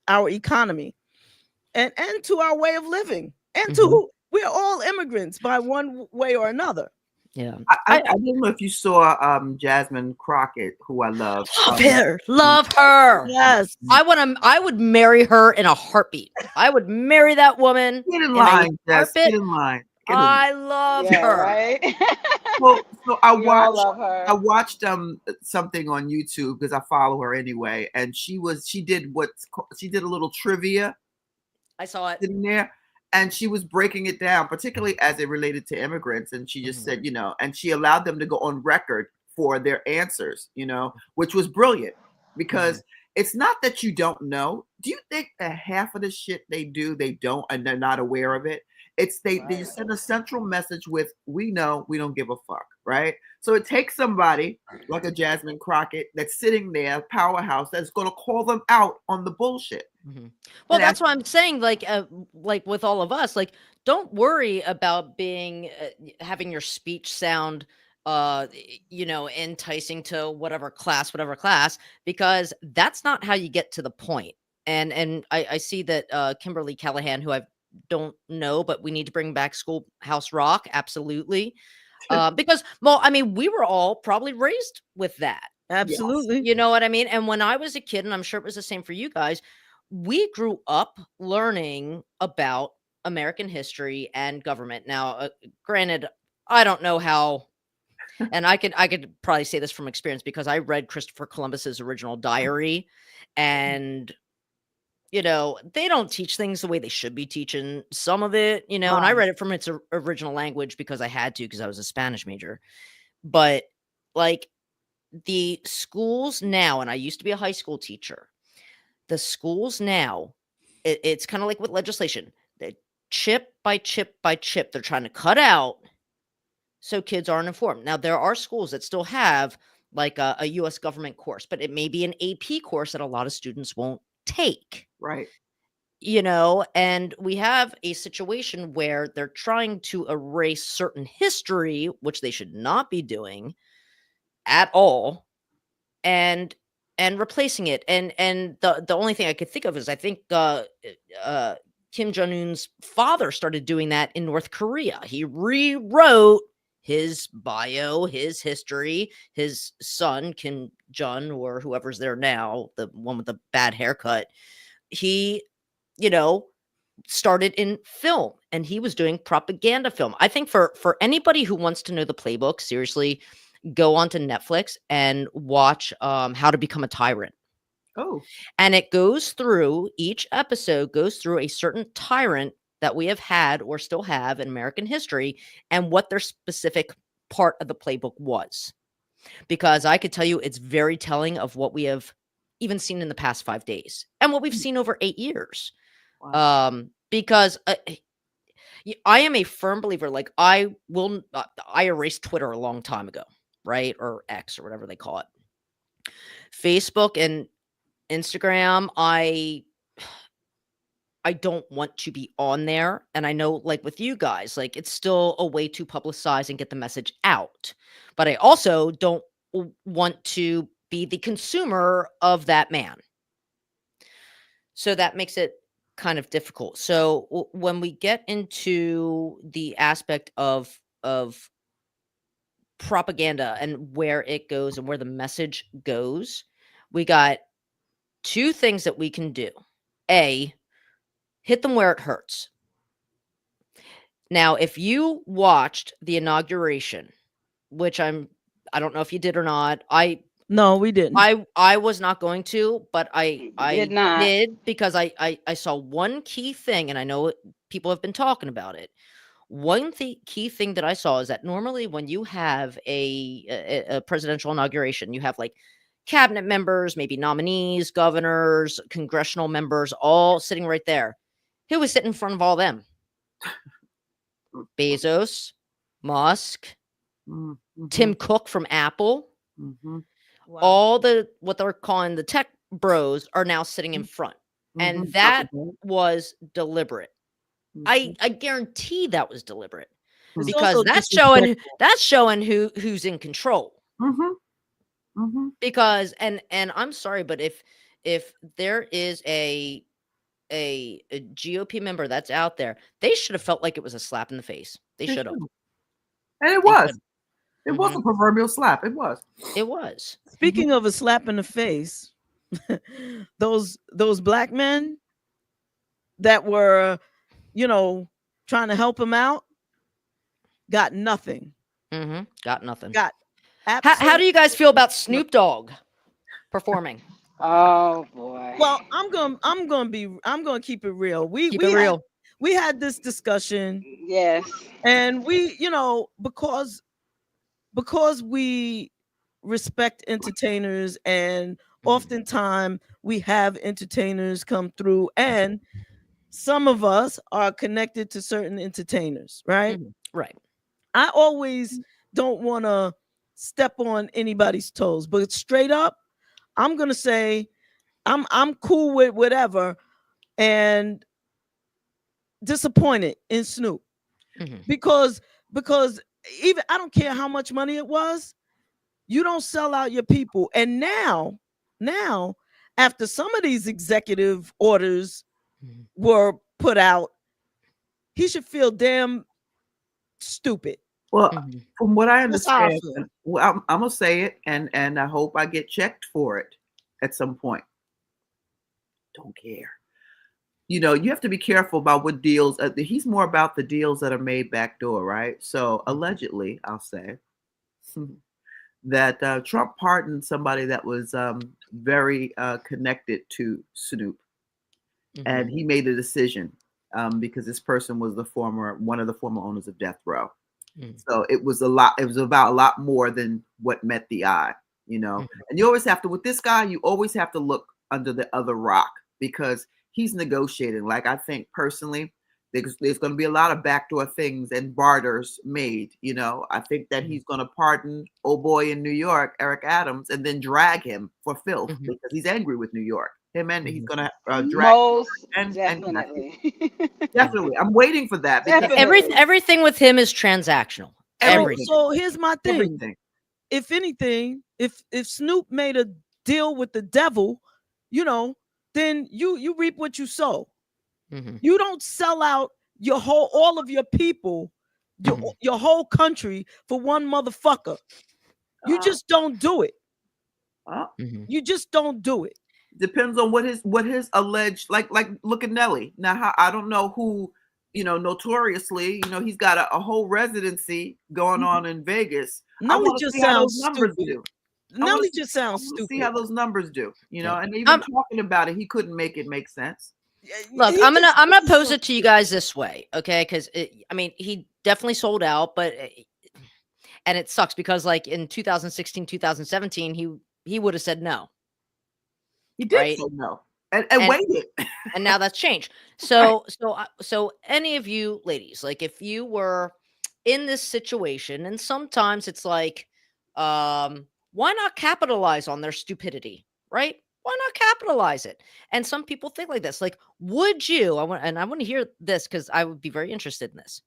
our economy and to our way of living, and to we're all immigrants by one way or another. Yeah. I don't know if you saw Jasmine Crockett, who I love. Love her. Yes. I would marry her in a heartbeat. I would marry that woman. Get in line, Jess. Get in line. I love her. Right? So I We all love her. I watched something on YouTube because I follow her anyway, and she did a little trivia. I saw it in there, and she was breaking it down, particularly as it related to immigrants. And she just said, and she allowed them to go on record for their answers, which was brilliant, because it's not that you don't know. Do you think that half of the shit they do, they don't, and they're not aware of it? It's they send a central message with, we know, we don't give a fuck, right? So it takes somebody like a Jasmine Crockett that's sitting there, powerhouse, that's going to call them out on the bullshit. Well, that's what I'm saying. Like with all of us, like, don't worry about being having your speech sound, enticing to whatever class, because that's not how you get to the point. And I see that Kimberly Callahan, who I don't know, but we need to bring back Schoolhouse Rock, absolutely, because we were all probably raised with that. Absolutely, you know what I mean. And when I was a kid, and I'm sure it was the same for you guys, we grew up learning about American history and government. Now, granted, I don't know how And I could probably say this from experience because I read Christopher Columbus's original diary, and they don't teach things the way they should be teaching some of it, and I read it from its original language because I had to, because I was a Spanish major. But like the schools now, and I used to be a high school teacher, the schools now, it's kind of like with legislation, that chip by chip by chip, they're trying to cut out so kids aren't informed. Now, there are schools that still have like a U.S. government course, but it may be an AP course that a lot of students won't take. Right. And we have a situation where they're trying to erase certain history, which they should not be doing at all, and replacing it. And the only thing I could think of is, I think Kim Jong-un's father started doing that in North Korea. He rewrote his bio, his history. His son, Kim Jong, or whoever's there now, the one with the bad haircut, he, started in film, and he was doing propaganda film. I think for anybody who wants to know the playbook, seriously, go onto Netflix and watch How to Become a Tyrant. Oh. And it goes through, each episode goes through a certain tyrant that we have had or still have in American history, and what their specific part of the playbook was. Because I could tell you, it's very telling of what we have even seen in the past 5 days, and what we've seen over 8 years. Wow. Because I am a firm believer, like I erased Twitter a long time ago, right? Or X, or whatever they call it. Facebook and Instagram, I don't want to be on there. And I know, like with you guys, like it's still a way to publicize and get the message out. But I also don't want to be the consumer of that man. So that makes it kind of difficult. So when we get into the aspect of propaganda and where it goes and where the message goes, we got two things that we can do. A, hit them where it hurts. Now, if you watched the inauguration, which I don't know if you did or not. No, we didn't. I was not going to, but I Did not. did, because I saw one key thing, and I know people have been talking about it. One key thing that I saw is that normally when you have a presidential inauguration, you have like cabinet members, maybe nominees, governors, congressional members, all sitting right there. Who was sitting in front of all them? Bezos, Musk, Mm-hmm. Tim Cook from Apple. Mm-hmm. Wow. All the what they're calling the tech bros are now sitting in front, and that was deliberate. I guarantee that was deliberate, It's because also that's showing who's in control. Mm-hmm. Mm-hmm. Because and I'm sorry, but if there is a GOP member that's out there, they should have felt like it was a slap in the face. They should have. And it was. It was a proverbial slap. It was. It was. Speaking of a slap in the face, those black men that were, trying to help him out, got nothing. Got nothing. Got How do you guys feel about Snoop Dogg performing? Oh boy. Well, I'm gonna keep it real. Keep it real. We had this discussion. Yes. And we, because we respect entertainers, and oftentimes we have entertainers come through, and some of us are connected to certain entertainers, right? Right. I always don't want to step on anybody's toes, but straight up, I'm gonna say I'm cool with whatever, and disappointed in Snoop, because even I don't care how much money it was, you don't sell out your people. And now after some of these executive orders were put out, he should feel damn stupid. Well, from what I That's how I understand, feel. well, I'm gonna say it, and I hope I get checked for it at some point. Don't care. You have to be careful about what deals. He's more about the deals that are made backdoor, right? So allegedly, I'll say, that Trump pardoned somebody that was very connected to Snoop, and he made a decision because this person was one of the former owners of Death Row. So it was a lot. It was about a lot more than what met the eye, you know. And you always have to, with this guy, you always have to look under the other rock because he's negotiating. Like, I think personally, there's going to be a lot of backdoor things and barters made. You know, I think that he's going to pardon old boy in New York, Eric Adams, and then drag him for filth because he's angry with New York. Him and he's going to drag. Most definitely. Definitely, I'm waiting for that. Because everything with him is transactional. Everything. So here's my thing. Everything. If anything, if Snoop made a deal with the devil, you know, then you reap what you sow. You don't sell out all of your people, your whole country for one motherfucker. You just don't do it. You just don't do it. Depends on what his alleged, like look at Nelly. Now, I don't know who, you know, notoriously, you know, he's got a whole residency going on in Vegas. Nelly just sounds stupid. Nelly just sounds stupid. See how those numbers do, you know, and even talking about it, he couldn't make it make sense. Look, I'm gonna pose it to you guys this way, okay? Because I mean, he definitely sold out, but and it sucks because like in 2016, 2017, he would have said no. He did say no, and waited, and now that's changed. So any of you ladies, like if you were in this situation, and sometimes it's like, why not capitalize on their stupidity, right? Why not capitalize it? And some people think like this. Like, would you? I want to hear this because I would be very interested in this.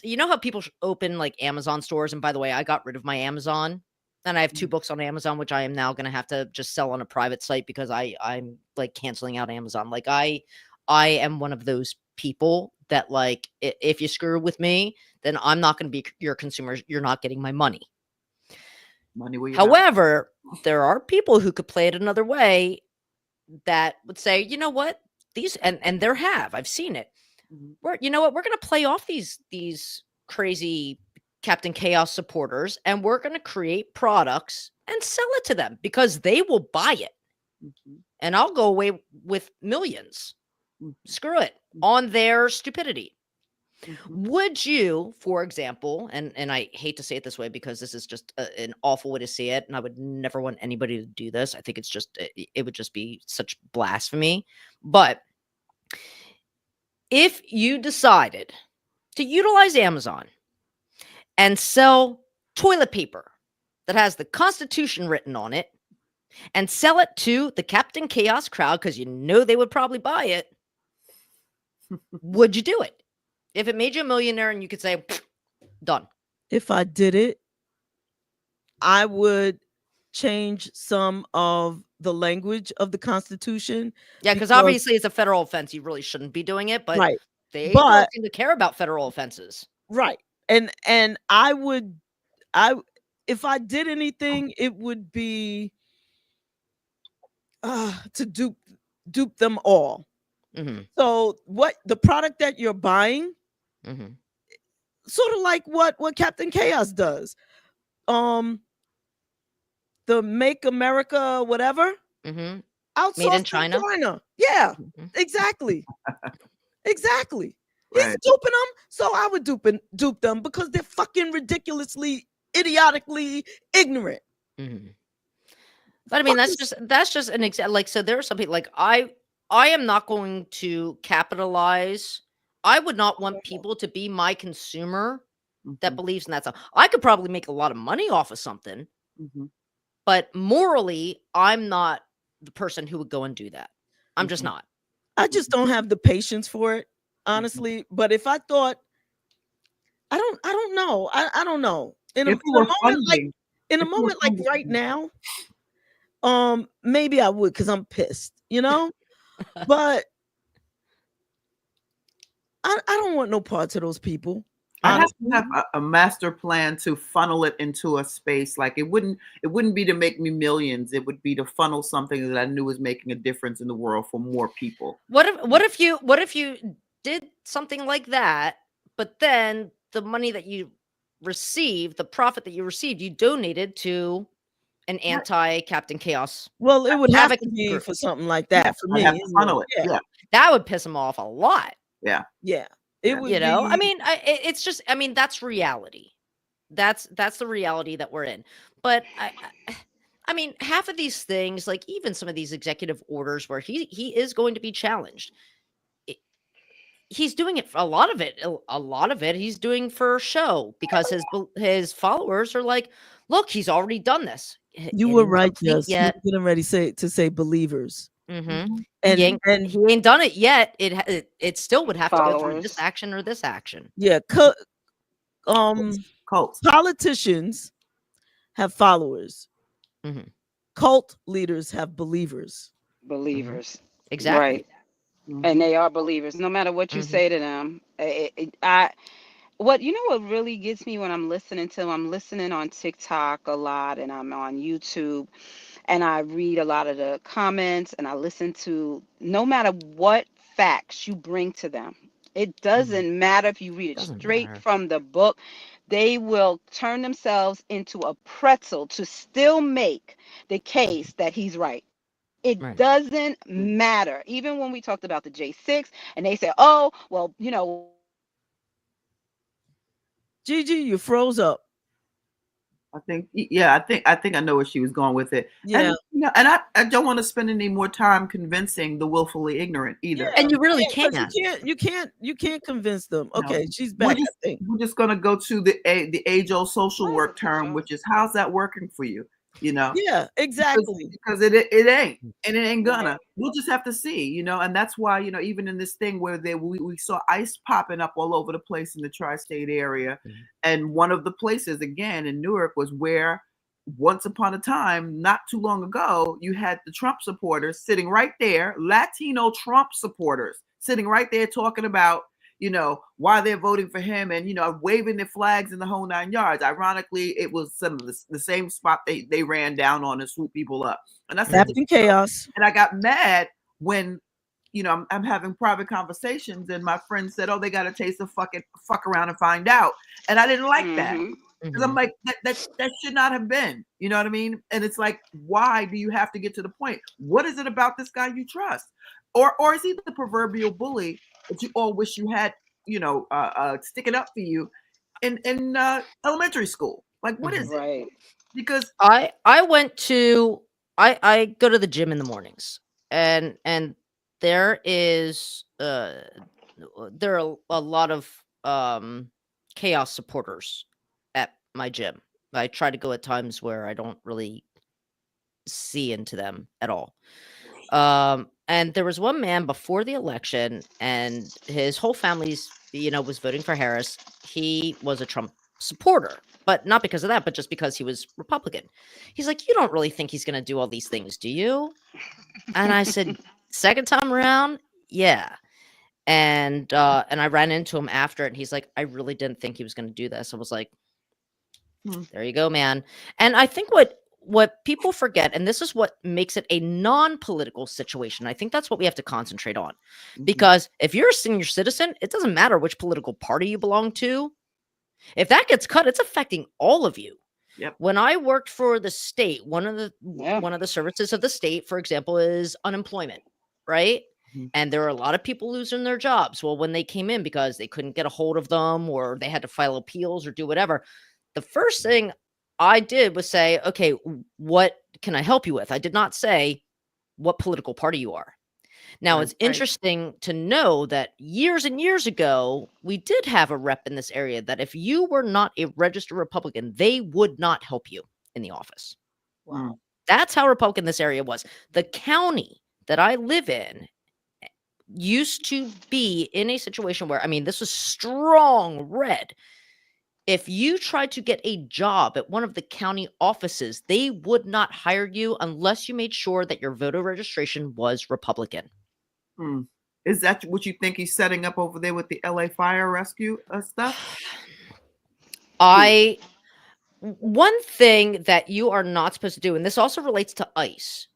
You know how people open like Amazon stores, and by the way, I got rid of my Amazon. And I have 2 books on Amazon, which I am now going to have to just sell on a private site because I'm like canceling out Amazon. Like I am one of those people that like, if you screw with me, then I'm not going to be your consumer. You're not getting my money. However, there are people who could play it another way that would say, you know what, and I've seen it. You know what, we're going to play off these crazy Captain Chaos supporters, and we're going to create products and sell it to them because they will buy it. And I'll go away with millions. Screw it on their stupidity. Would you, for example, and I hate to say it this way because this is just an awful way to say it, and I would never want anybody to do this. I think it would just be such blasphemy. But if you decided to utilize Amazon and sell toilet paper that has the Constitution written on it and sell it to the Captain Chaos crowd because you know they would probably buy it, would you do it? If it made you a millionaire and you could say, done. If I did it, I would change some of the language of the Constitution. Yeah, because obviously it's a federal offense. You really shouldn't be doing it, but they don't seem to care about federal offenses. Right. And if I did anything, it would be to dupe them all. So what the product that you're buying, sort of like what Captain Chaos does, the Make America whatever, outsourced made in China. Yeah, exactly. Exactly. He's duping them, so I would dupe them because they're fucking ridiculously, idiotically ignorant. But I mean, that's just an example. Like, so there are some people like I am not going to capitalize. I would not want people to be my consumer that believes in that stuff. I could probably make a lot of money off of something, but morally, I'm not the person who would go and do that. I'm just not. I just don't have the patience for it, honestly. But if I thought, I don't know. I don't know. In a moment like right now, maybe I would because I'm pissed, you know. But I don't want no parts of those people. I have to have a master plan to funnel it into a space. Like it wouldn't be to make me millions. It would be to funnel something that I knew was making a difference in the world for more people. What if you did something like that, but then the money that you received, the profit that you received, you donated to an anti-Captain Chaos. Well, it would have Havoc to be group. for something like that for I'd me. have to anyway. funnel it. Yeah. Yeah. That would piss them off a lot. Yeah. Yeah. It would You know, be, I mean, it's just, I mean, that's reality. That's the reality that we're in. But I mean, half of these things, like even some of these executive orders where he is going to be challenged, he's doing it for a lot of it he's doing for show because his followers are like, look, he's already done this. you were right, Jess. You were getting ready to say believers. Mm-hmm. And he ain't done it yet. It still would have to go through this Followers. action or this action. yeah, Cults. politicians have followers. Mhm. Cult leaders have believers. Believers. Exactly. Right. And they are believers, no matter what you say to them. What really gets me when I'm listening to them, I'm listening on TikTok a lot, and I'm on YouTube, and I read a lot of the comments, and I listen to, no matter what facts you bring to them, it doesn't matter if you read it Doesn't straight matter. from the book, they will turn themselves into a pretzel to still make the case that he's right. It Right. doesn't matter. Even when we talked about the J6 and they said, oh, well, Gigi, you froze up. I think I know where she was going with it. Yeah. And I don't want to spend any more time convincing the willfully ignorant either. And you really 'cause can't. You can't convince them. No. Okay, she's back. We're just going to go to the age-old social work term, which is, how's that working for you? You know? Yeah, exactly. Because it ain't, and it ain't gonna. We'll just have to see, and that's why, even in this thing where we saw ICE popping up all over the place in the tri-state area, and one of the places again in Newark was where once upon a time, not too long ago, you had the Trump supporters sitting right there, Latino Trump supporters sitting right there talking about, why they're voting for him and, waving their flags in the whole 9 yards. Ironically, it was some of the same spot they ran down on and swooped people up. And I said, Captain Chaos. And I got mad when, I'm having private conversations and my friend said, oh, they got a taste of fuck around and find out. And I didn't like that. Because I'm like, that should not have been, you know what I mean? And it's like, why do you have to get to the point? What is it about this guy you trust? Or is he the proverbial bully that you all wish you had, sticking up for you in elementary school? Like, what is it? Because I go to the gym in the mornings, and there are a lot of chaos supporters at my gym. I try to go at times where I don't really see into them at all. And there was one man before the election, and his whole family's, was voting for Harris. He was a Trump supporter, but not because of that, but just because he was Republican. He's like, you don't really think he's going to do all these things, do you? And I said, second time around, yeah. And I ran into him after it, and he's like, I really didn't think he was going to do this. I was like, there you go, man. And I think what people forget, and this is what makes it a non-political situation, I think that's what we have to concentrate on. Because if you're a senior citizen, it doesn't matter which political party you belong to. If that gets cut, it's affecting all of you. Yep. When I worked for the state, one of the services of the state, for example, is unemployment, right? And there are a lot of people losing their jobs. Well, when they came in because they couldn't get a hold of them, or they had to file appeals or do whatever, the first thing I did was say, okay, what can I help you with? I did not say what political party you are. Now, it's interesting to know that years and years ago, we did have a rep in this area that if you were not a registered Republican, they would not help you in the office. Wow. That's how Republican this area was. The county that I live in used to be in a situation where, this was strong red. If you tried to get a job at one of the county offices, they would not hire you unless you made sure that your voter registration was Republican. Is that what you think he's setting up over there with the LA fire rescue stuff? One thing that you are not supposed to do, and this also relates to ICE,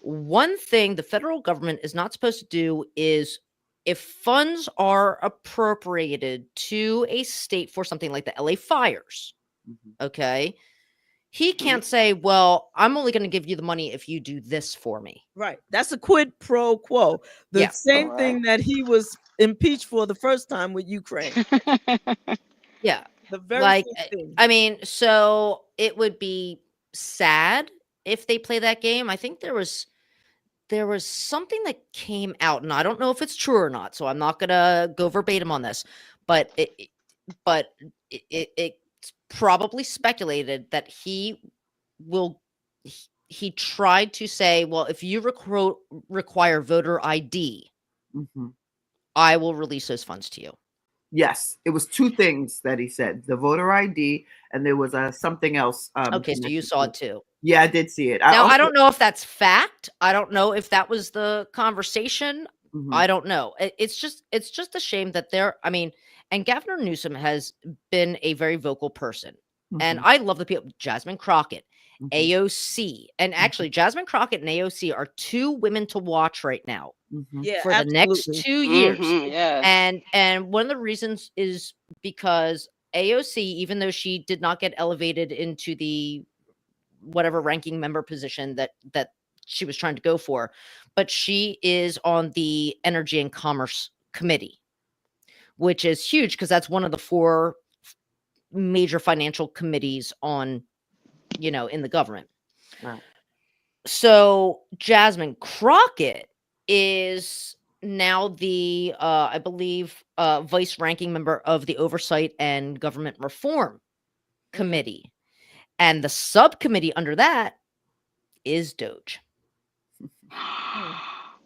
one thing the federal government is not supposed to do is if funds are appropriated to a state for something like the LA fires, okay, he can't say, well, I'm only going to give you the money if you do this for me. Right. That's a quid pro quo. The Yeah. same thing that he was impeached for the first time with Ukraine. Yeah. The very Like, same thing. I mean, so it would be sad if they play that game. I think there was something that came out, and I don't know if it's true or not, so I'm not gonna go verbatim on this, but it's probably speculated that he tried to say, well, if you require voter ID, I will release those funds to you. Yes, it was two things that he said: the voter ID, and there was something else. Okay, so you saw it too. Yeah, I did see it. Now, I don't know if that's fact. I don't know if that was the conversation. I don't know. It's just a shame that and Governor Newsom has been a very vocal person. And I love the people, Jasmine Crockett, AOC. And actually, Jasmine Crockett and AOC are two women to watch right now for the next 2 years. And one of the reasons is because AOC, even though she did not get elevated into the whatever ranking member position that she was trying to go for, but she is on the Energy and Commerce Committee, which is huge because that's one of the 4 major financial committees on, in the government. Right. So Jasmine Crockett is now the, I believe, vice ranking member of the Oversight and Government Reform Committee. And the subcommittee under that is Doge.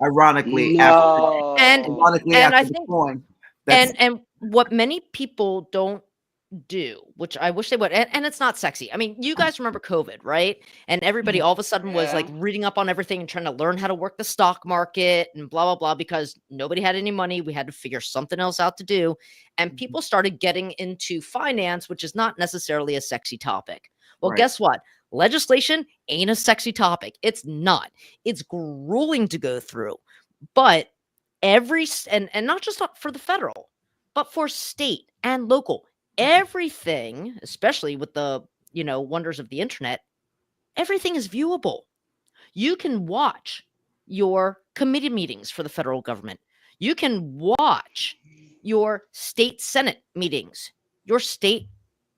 Ironically, No. I think, and what many people don't do, which I wish they would, and it's not sexy. I mean, you guys remember COVID, right? And everybody all of a sudden was like reading up on everything and trying to learn how to work the stock market and blah, blah, blah, because nobody had any money. We had to figure something else out to do. And people started getting into finance, which is not necessarily a sexy topic. Well, guess what? Legislation ain't a sexy topic. It's not. It's grueling to go through. But and not just for the federal, but for state and local, everything, especially with the, wonders of the internet, everything is viewable. You can watch your committee meetings for the federal government. You can watch your state Senate meetings, your state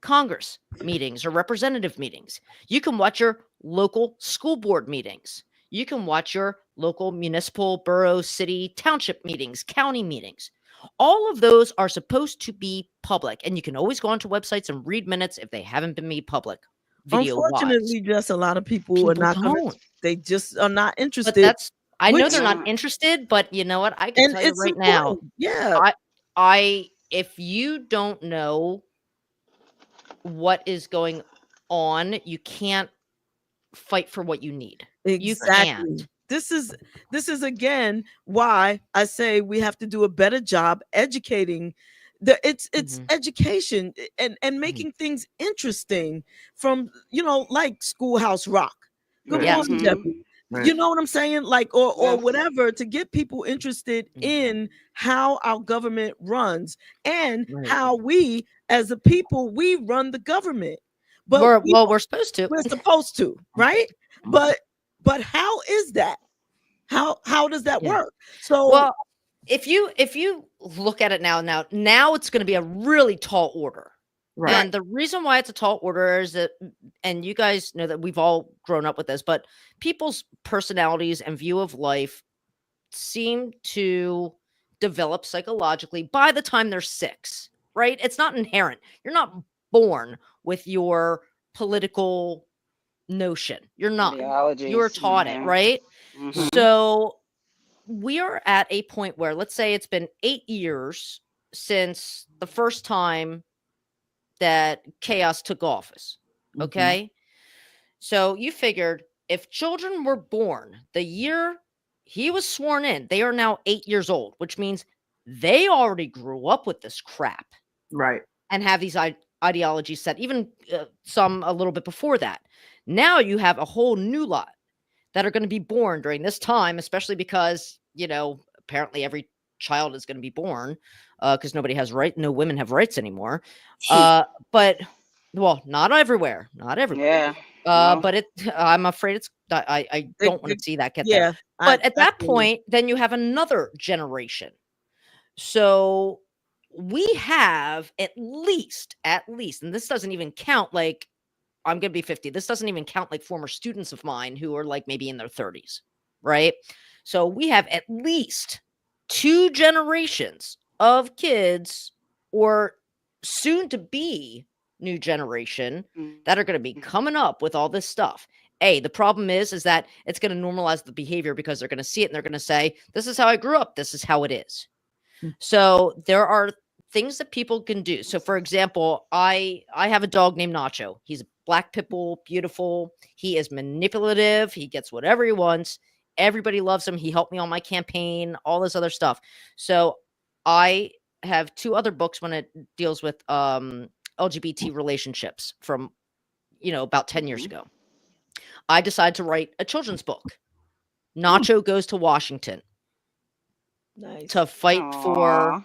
Congress meetings or representative meetings. You can watch your local school board meetings. You can watch your local municipal, borough, city, township meetings, county meetings. All of those are supposed to be public, and you can always go onto websites and read minutes if they haven't been made public. Unfortunately, just a lot of people are not going. They just are not interested. But I know they're not interested, but you know what? I can tell you right now. Yeah. If you don't know what is going on, you can't fight for what you need. Exactly. You can't. This is again why I say we have to do a better job educating. It's education and making things interesting from, like Schoolhouse Rock. Good morning, Debbie. You know what I'm saying? Like, or whatever, to get people interested in how our government runs and how we, as a people, we run the government. But we're supposed to. We're supposed to, right? But how is that? How does that work? So, if you look at it now it's going to be a really tall order. Right. And the reason why it's a tall order is that, and you guys know that we've all grown up with this, but people's personalities and view of life seem to develop psychologically by the time they're 6, right? It's not inherent. You're not born with your political notion. You're not. You're taught it, right? So we are at a point where, let's say it's been 8 years since the first time that chaos took office. Okay. So you figured if children were born the year he was sworn in, they are now 8 years old, which means they already grew up with this crap. Right. And have these ideologies set, even some a little bit before that. Now you have a whole new lot that are going to be born during this time, especially because, apparently every child is going to be born, because no women have rights anymore. But well, not everywhere. Yeah. No. But I'm afraid I don't want to see that get Yeah. there. But at that feel you. point, then you have another generation. So we have at least, and this doesn't even count, like, I'm going to be 50. This doesn't even count like former students of mine who are like maybe in their 30s, right? So we have at least 2 generations of kids, or soon to be new generation, that are going to be coming up with all this stuff. The problem is that it's going to normalize the behavior, because they're going to see it and they're going to say, this is how I grew up. This is how it is. So there are things that people can do. So for example, I have a dog named Nacho. He's a black pit bull, beautiful. He is manipulative. He gets whatever he wants. Everybody loves him. He helped me on my campaign, all this other stuff. So I have 2 other books when it deals with LGBT relationships from, about 10 years ago. I decided to write a children's book. Nacho goes to Washington to fight for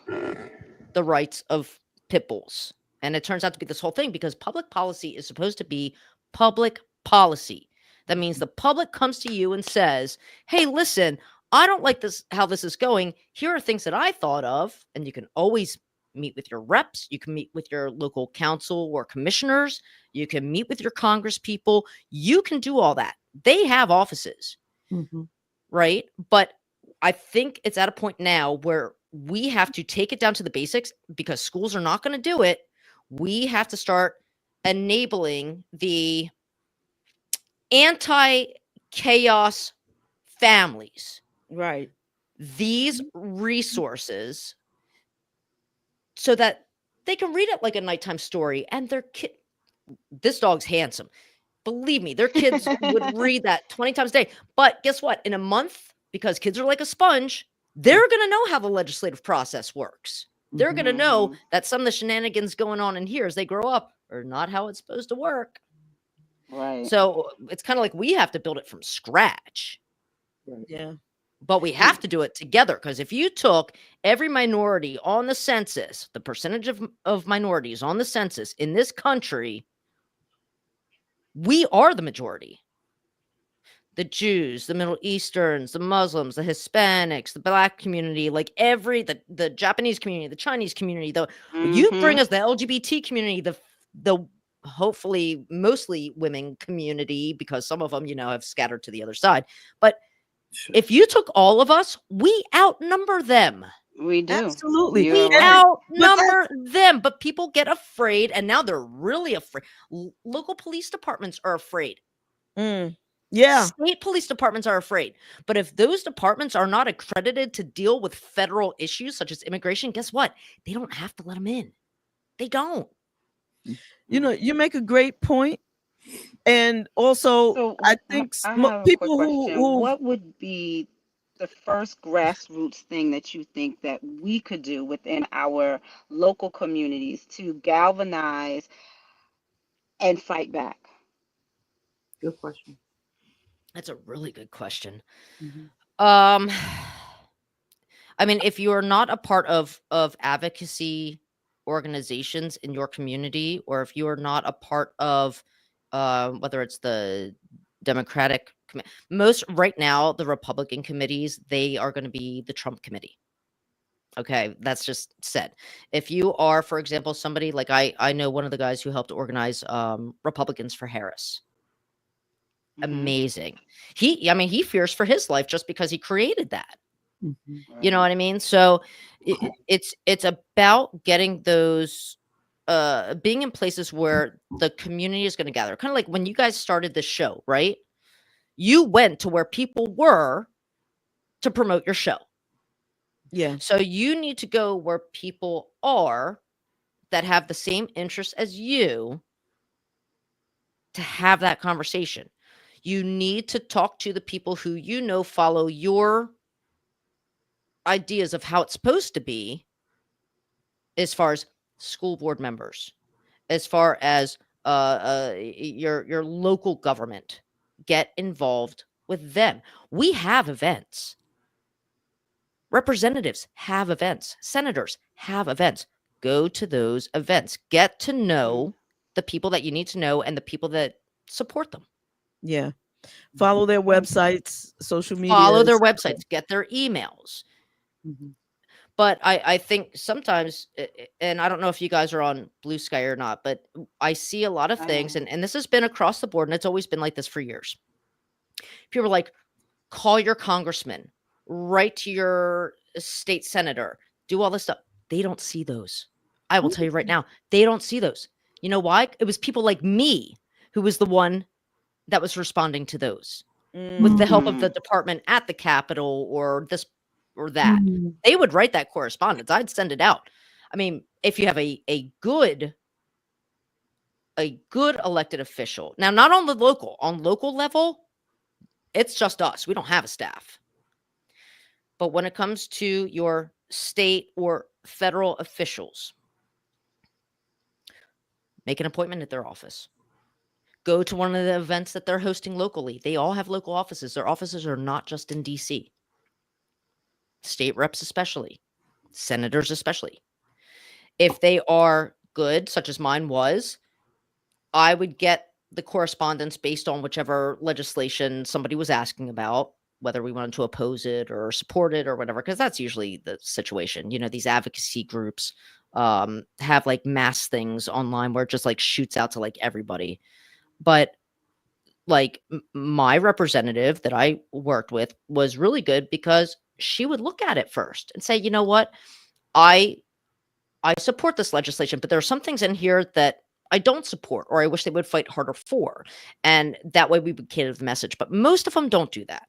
the rights of pit bulls. And it turns out to be this whole thing, because public policy is supposed to be public policy. That means the public comes to you and says, hey, listen, I don't like this, how this is going. Here are things that I thought of. And you can always meet with your reps. You can meet with your local council or commissioners. You can meet with your Congress people. You can do all that. They have offices, right? But I think it's at a point now where we have to take it down to the basics, because schools are not going to do it. We have to start enabling the anti-chaos families, Right. these resources, so that they can read it like a nighttime story, and their kid, this dog's handsome. Believe me, their kids would read that 20 times a day. But guess what? In a month, because kids are like a sponge, they're going to know how the legislative process works. They're going to know that some of the shenanigans going on in here as they grow up are not how it's supposed to work. Right. So it's kind of like we have to build it from scratch. Yeah. But we have to do it together, because if you took every minority on the census, the percentage of minorities on the census in this country, we are the majority. The Jews, the Middle Easterns, the Muslims, the Hispanics, the Black community, like the Japanese community, the Chinese community, you bring us the LGBT community, the hopefully mostly women community, because some of them, have scattered to the other side. But if you took all of us, we outnumber them. We do. Absolutely. We outnumber them, but people get afraid, and now they're really afraid. Local police departments are afraid. Yeah. State police departments are afraid. But if those departments are not accredited to deal with federal issues such as immigration, guess what? They don't have to let them in. They don't. You make a great point. And also, I think I have people a quick question. who What would be the first grassroots thing that you think that we could do within our local communities to galvanize and fight back? Good question. That's a really good question. I mean, if you are not a part of advocacy organizations in your community, or if you are not a part of whether it's the Democratic, most right now, the Republican committees, they are going to be the Trump committee. Okay, that's just said. If you are, for example, somebody like I know one of the guys who helped organize Republicans for Harris. Amazing. He fears for his life just because he created that. You know what I mean? So it's about getting those being in places where the community is going to gather. Kind of like when you guys started this show, right? You went to where people were to promote your show. Yeah. So you need to go where people are that have the same interests as you to have that conversation. You need to talk to the people who follow your ideas of how it's supposed to be, as far as school board members, as far as your local government. Get involved with them. We have events. Representatives have events. Senators have events. Go to those events. Get to know the people that you need to know and the people that support them. Yeah. Follow their websites, social media. Follow their websites. Get their emails. Mhm. But I think sometimes, and I don't know if you guys are on Blue Sky or not, but I see a lot of things, and this has been across the board, and it's always been like this for years. People are like, call your congressman, write to your state senator, do all this stuff. They don't see those. I will tell you right now, they don't see those. You know why? It was people like me who was the one that was responding to those with the help of the department at the Capitol or this or that. They would write that correspondence. I'd send it out. I mean, if you have a good elected official, now not on local level, it's just us. We don't have a staff. But when it comes to your state or federal officials, make an appointment at their office. Go to one of the events that they're hosting locally. They all have local offices. Their offices are not just in DC. State reps especially. Senators especially. If they are good, such as mine was, I would get the correspondence based on whichever legislation somebody was asking about, whether we wanted to oppose it or support it or whatever, because that's usually the situation. You know, these advocacy groups have like mass things online where it just like shoots out to like everybody. But like my representative that I worked with was really good because she would look at it first and say, you know what, I support this legislation, but there are some things in here that I don't support, or I wish they would fight harder for. And that way we would cater the message. But most of them don't do that.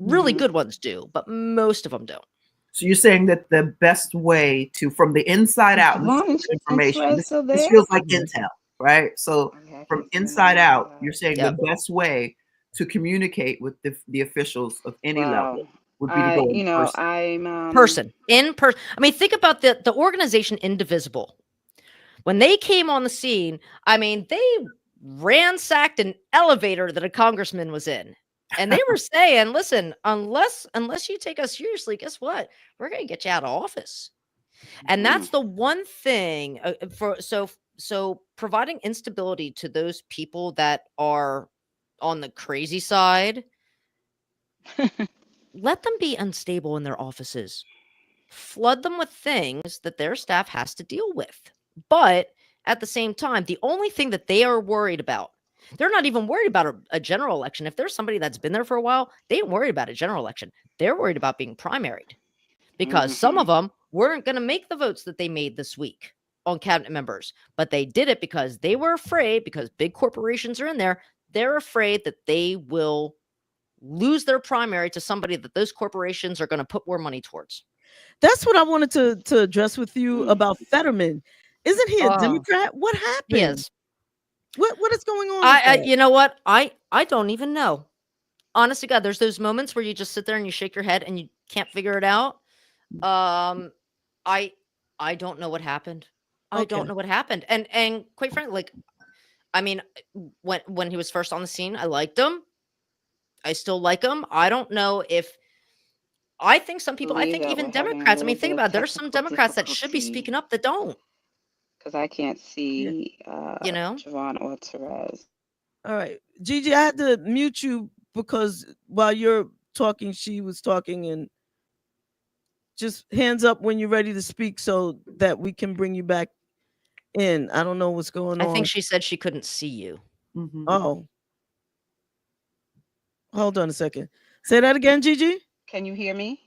Really good ones do, but most of them don't. So you're saying that the best way to, from the inside out, information, this feels like intel, right? So from inside out, you're saying the best way to communicate with the officials of any level would be to go in person. In person. I mean, think about the organization Indivisible. When they came on the scene, I mean, they ransacked an elevator that a congressman was in. And they were saying, listen, unless you take us seriously, guess what? We're going to get you out of office. And that's the one thing so providing instability to those people that are on the crazy side, let them be unstable in their offices. Flood them with things that their staff has to deal with. But at the same time, the only thing that they are worried about, they're not even worried about a general election. If there's somebody that's been there for a while, they ain't worried about a general election. They're worried about being primaried because some of them weren't going to make the votes that they made this week on cabinet members, but they did it because they were afraid, because big corporations are in there. They're afraid that they will lose their primary to somebody that those corporations are going to put more money towards. That's what I wanted to address with you about Fetterman. Isn't he a Democrat? What happened? He is. What is going on? You know what? I don't even know. Honest to God, there's those moments where you just sit there and you shake your head and you can't figure it out. I don't know what happened. I don't know what happened. And quite frankly, like, I mean, when he was first on the scene, I liked him. I still like him. I don't know if I think some people, I think even Democrats, I mean, think about it. There's some Democrats that should be speaking up that don't. Because I can't see, you know, JaVonne or Terez. All right, Gigi, I had to mute you because while you're talking, she was talking, and just hands up when you're ready to speak so that we can bring you back in. I don't know what's going on. I think she said she couldn't see you. Oh, hold on a second. Say that again, Gigi. Can you hear me?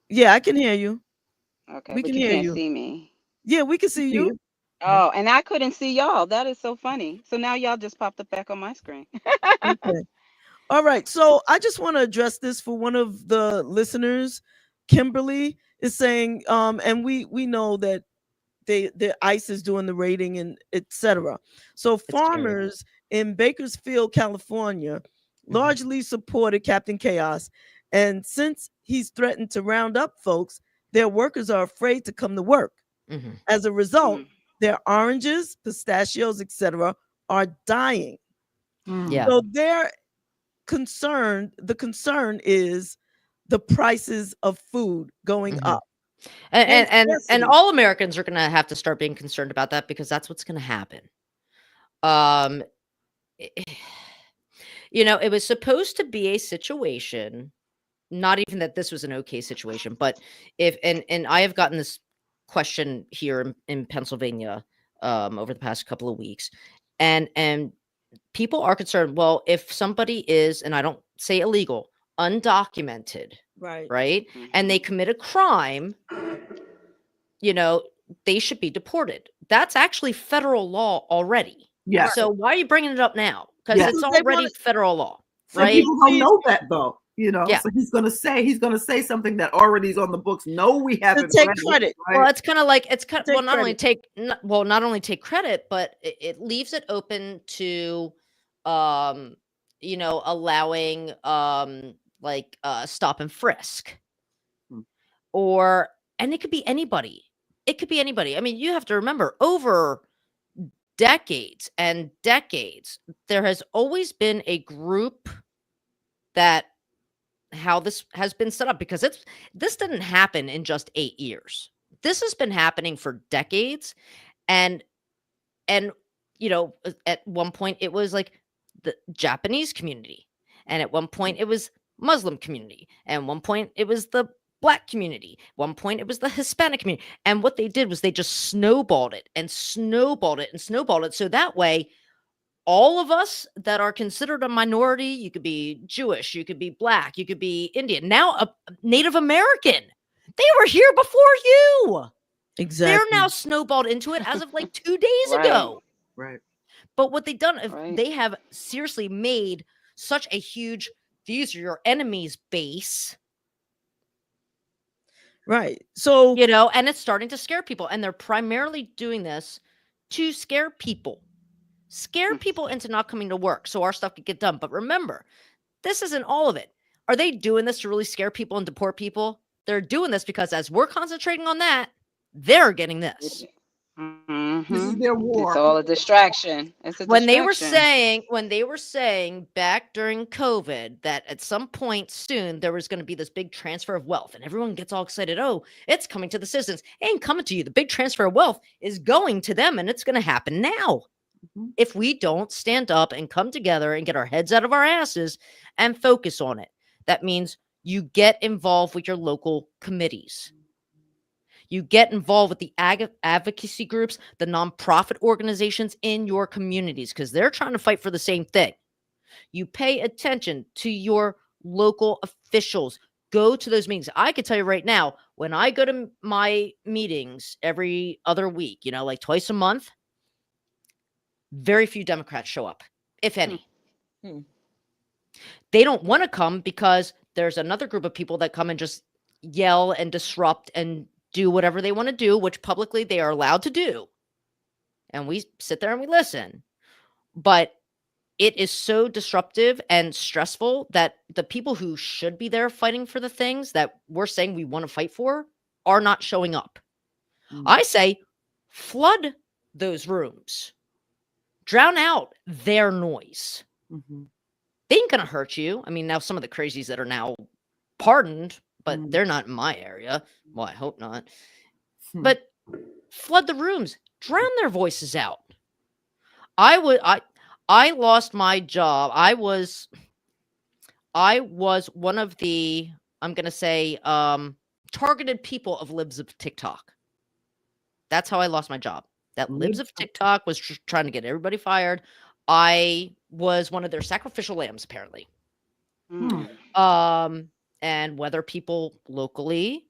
Yeah, I can hear you. Okay, we but can you hear can't you. see me. Yeah, we can see you. Oh, and I couldn't see y'all. That is so funny. So now y'all just popped up back on my screen. Okay. All right. So I just want to address this for one of the listeners. Kimberly is saying, and we know that the ICE is doing the rating and etc. So farmers in Bakersfield, California, largely supported Captain Chaos, and since he's threatened to round up folks, their workers are afraid to come to work. As a result, their oranges, pistachios, etc., are dying. So they're concerned. The concern is the prices of food going Mhm. up. And scarcity. all Americans are going to have to start being concerned about that, because that's what's going to happen. It was supposed to be a situation, not even that this was an okay situation, but if and I have gotten this question here in Pennsylvania over the past couple of weeks, and people are concerned. Well, if somebody is, and I don't say illegal, undocumented, Right. right, and they commit a crime, they should be deported. That's actually federal law already. Yeah. So why are you bringing it up now? Because Yeah. it's Because they already wanna- federal law, So right? people don't know that though, Yeah. So he's gonna say something that already is on the books. No, we haven't take read it, credit. right? Well, it's kind of like Take not only credit. not only take credit, but it leaves it open to, allowing stop and frisk, Hmm. and it could be anybody. It could be anybody. I mean, you have to remember, over decades and decades, there has always been a group that how this has been set up, because this didn't happen in just 8 years. This has been happening for decades, and at one point it was like the Japanese community, and at one point it was Muslim community, and at one point it was the Black community, one point it was the Hispanic community, and what they did was they just snowballed it and snowballed it and snowballed it, so that way all of us that are considered a minority, you could be Jewish, you could be Black, you could be Indian, now a Native American, they were here before you. Exactly. They're now snowballed into it as of like 2 days Right. ago. Right. But what they've done, Right. they have seriously made such a huge, these are your enemies base, Right. So and it's starting to scare people. And they're primarily doing this to scare people into not coming to work so our stuff could get done. But remember, this isn't all of it. Are they doing this to really scare people and deport people? They're doing this because as we're concentrating on that, they're getting this. This is their war. It's all a distraction. It's a When distraction. they were saying back during COVID that at some point soon there was going to be this big transfer of wealth, and everyone gets all excited. Oh, it's coming to the citizens. It ain't coming to you. The big transfer of wealth is going to them, and it's going to happen now. If we don't stand up and come together and get our heads out of our asses and focus on it. That means you get involved with your local committees. You get involved with the advocacy groups, the nonprofit organizations in your communities, because they're trying to fight for the same thing. You pay attention to your local officials. Go to those meetings. I can tell you right now, when I go to my meetings every other week, like twice a month, very few Democrats show up, if any. They don't want to come because there's another group of people that come and just yell and disrupt and do whatever they want to do, which publicly they are allowed to do. And we sit there and we listen. But it is so disruptive and stressful that the people who should be there fighting for the things that we're saying we want to fight for are not showing up. I say, flood those rooms. Drown out their noise. They ain't going to hurt you. I mean, now some of the crazies that are now pardoned, but they're not in my area. Well, I hope not. But flood the rooms. Drown their voices out. I lost my job. I was one of the, I'm going to say, targeted people of Libs of TikTok. That's how I lost my job. That Libs of TikTok was trying to get everybody fired. I was one of their sacrificial lambs, apparently. And whether people locally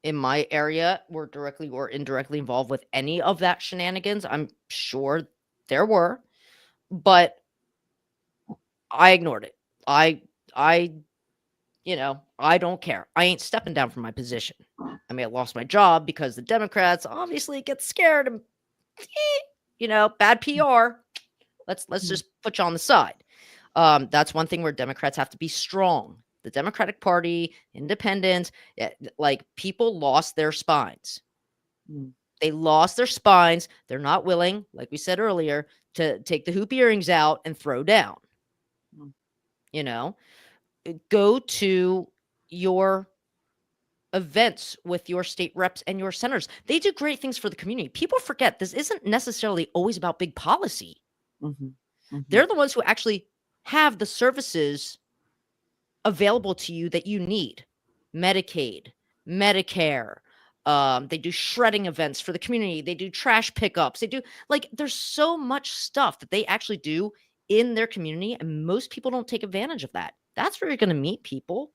in my area were directly or indirectly involved with any of that shenanigans, I'm sure there were, but I ignored it. I don't care. I ain't stepping down from my position. I may have lost my job because the Democrats obviously get scared and, bad PR. Let's just put you on the side. That's one thing where Democrats have to be strong. The Democratic Party, independents, people lost their spines. They lost their spines. They're not willing, like we said earlier, to take the hoop earrings out and throw down. Go to your events with your state reps and your senators. They do great things for the community. People forget this isn't necessarily always about big policy. They're the ones who actually have the services available to you that you need. Medicaid, Medicare. They do shredding events for the community. They do trash pickups. They do, like, there's so much stuff that they actually do in their community, and most people don't take advantage of that. That's where you're going to meet people.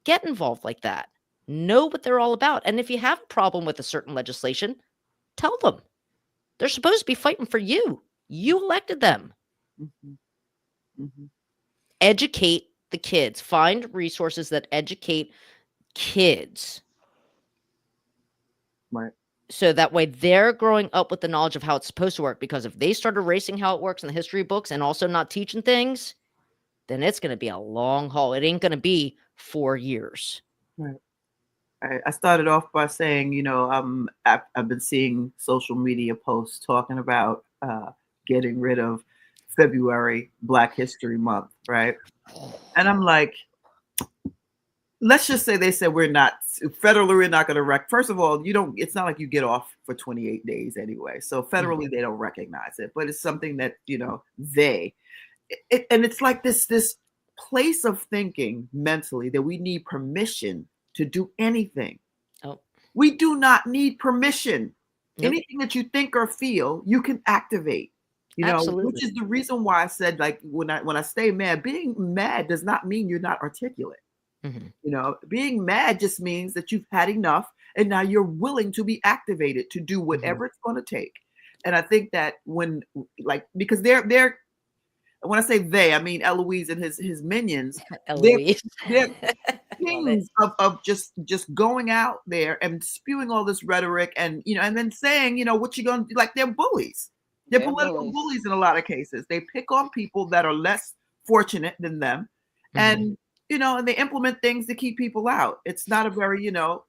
Get involved like that. Know what they're all about. And if you have a problem with a certain legislation, tell them. They're supposed to be fighting for you. You elected them. Educate the kids. Find resources that educate kids. Right. So that way they're growing up with the knowledge of how it's supposed to work. Because if they start erasing how it works in the history books and also not teaching things, then it's going to be a long haul. It ain't going to be 4 years. Right. I started off by saying, you know, I've been seeing social media posts talking about getting rid of February Black History Month, right? And I'm like, let's just say they said we're not going to first of all, it's not like you get off for 28 days anyway. So federally they don't recognize it, but it's something that, you know, and it's like this place of thinking mentally that we need permission to do anything. Oh. We do not need permission. Nope. Anything that you think or feel, you can activate. You know, Absolutely. which is the reason why I said, like, when I stay mad, being mad does not mean you're not articulate. You know, being mad just means that you've had enough and now you're willing to be activated to do whatever it's going to take. And I think that because they're when I say they, I mean Eloise and his minions. Eloise. They're kings of just going out there and spewing all this rhetoric and, you know, and then saying, you know, what you gonna do? Like, they're bullies. They're political bullies in a lot of cases. They pick on people that are less fortunate than them, and you know, and they implement things to keep people out. It's not a very, you know.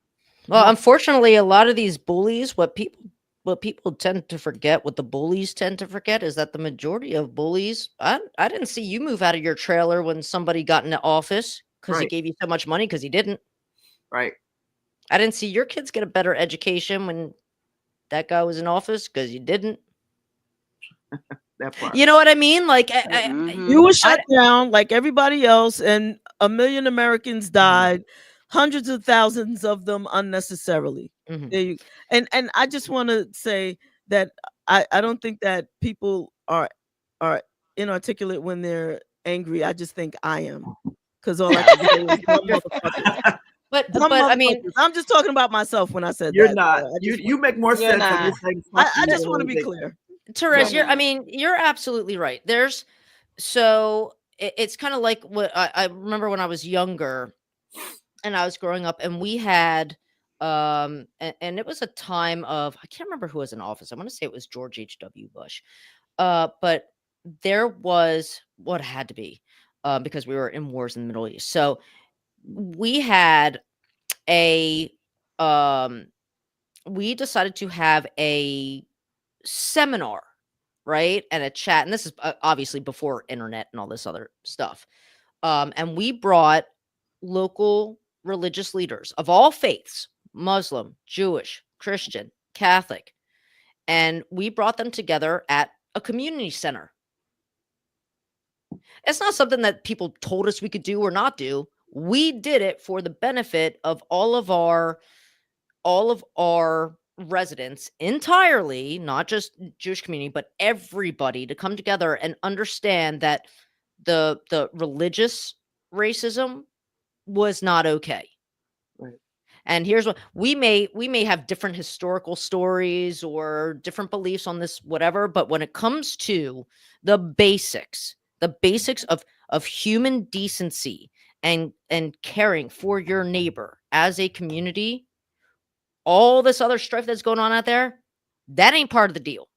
Well, unfortunately, a lot of these bullies, what people tend to forget, what the bullies tend to forget, is that the majority of bullies, I didn't see you move out of your trailer when somebody got into office because he gave you so much money, because he didn't. Right. I didn't see your kids get a better education when that guy was in office, because you didn't. That part. You know what I mean? Like, you were shut down like everybody else, and 1 million Americans died, hundreds of thousands of them unnecessarily. And I just want to say that I don't think that people are inarticulate when they're angry. I just think I am, because all I can say is dumb motherfuckers. But I mean, I'm just talking about myself when I said you're that. not. You make more sense. I just want to be clear. Terez, you're absolutely right. It's kind of like what I remember when I was younger and I was growing up, and we had and it was a time of, I can't remember who was in office. I want to say it was George H.W. Bush. But there was what had to be because we were in wars in the Middle East. So we had we decided to have a seminar, right, and a chat, and this is obviously before internet and all this other stuff, and we brought local religious leaders of all faiths, Muslim, Jewish, Christian, Catholic, and we brought them together at a community center. It's not something that people told us we could do or not do. We did it for the benefit of all of our residents entirely, not just Jewish community, but everybody, to come together and understand that the religious racism was not okay. Right. And here's what we may have different historical stories or different beliefs on this, whatever, but when it comes to the basics of human decency and caring for your neighbor as a community, all this other strife that's going on out there, that ain't part of the deal.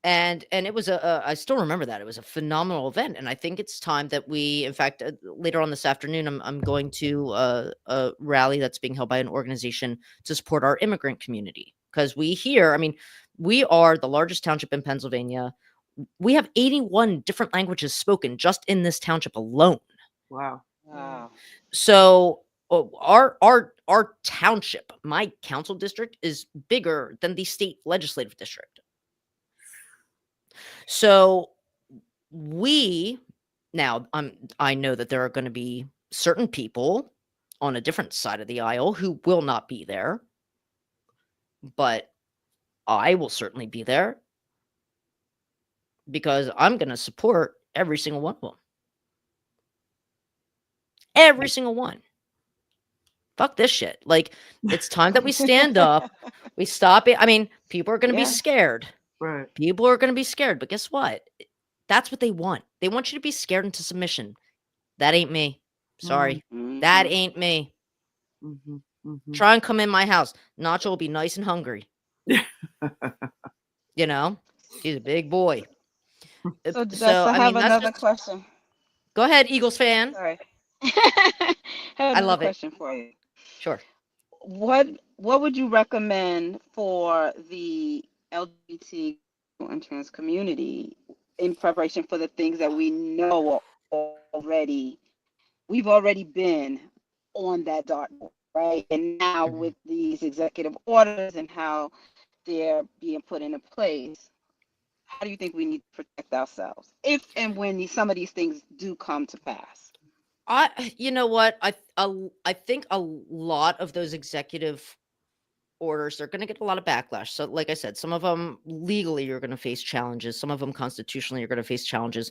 And it was I still remember that. It was a phenomenal event. And I think it's time that we, in fact, later on this afternoon, I'm going to a rally that's being held by an organization to support our immigrant community. Because we are the largest township in Pennsylvania. We have 81 different languages spoken just in this township alone. Wow. So our township, my council district, is bigger than the state legislative district. So I know that there are going to be certain people on a different side of the aisle who will not be there, but I will certainly be there because I'm going to support every single one of them. Every single one. Fuck this shit. Like, it's time that we stand up. We stop it. I mean, people are going to be scared. Right. People are going to be scared. But guess what? That's what they want. They want you to be scared into submission. That ain't me. Sorry. That ain't me. Try and come in my house. Nacho will be nice and hungry. You know? He's a big boy. So, Jess, I have another question. Go ahead, Eagles fan. Sorry. I love it. Question for you. Sure. What would you recommend for the LGBT and trans community in preparation for the things that we know already? We've already been on that dartboard, right? And now with these executive orders and how they're being put into place, how do you think we need to protect ourselves if and when some of these things do come to pass? You know what? I think a lot of those executive orders are going to get a lot of backlash. So, like I said, some of them legally you're going to face challenges. Some of them constitutionally you're going to face challenges.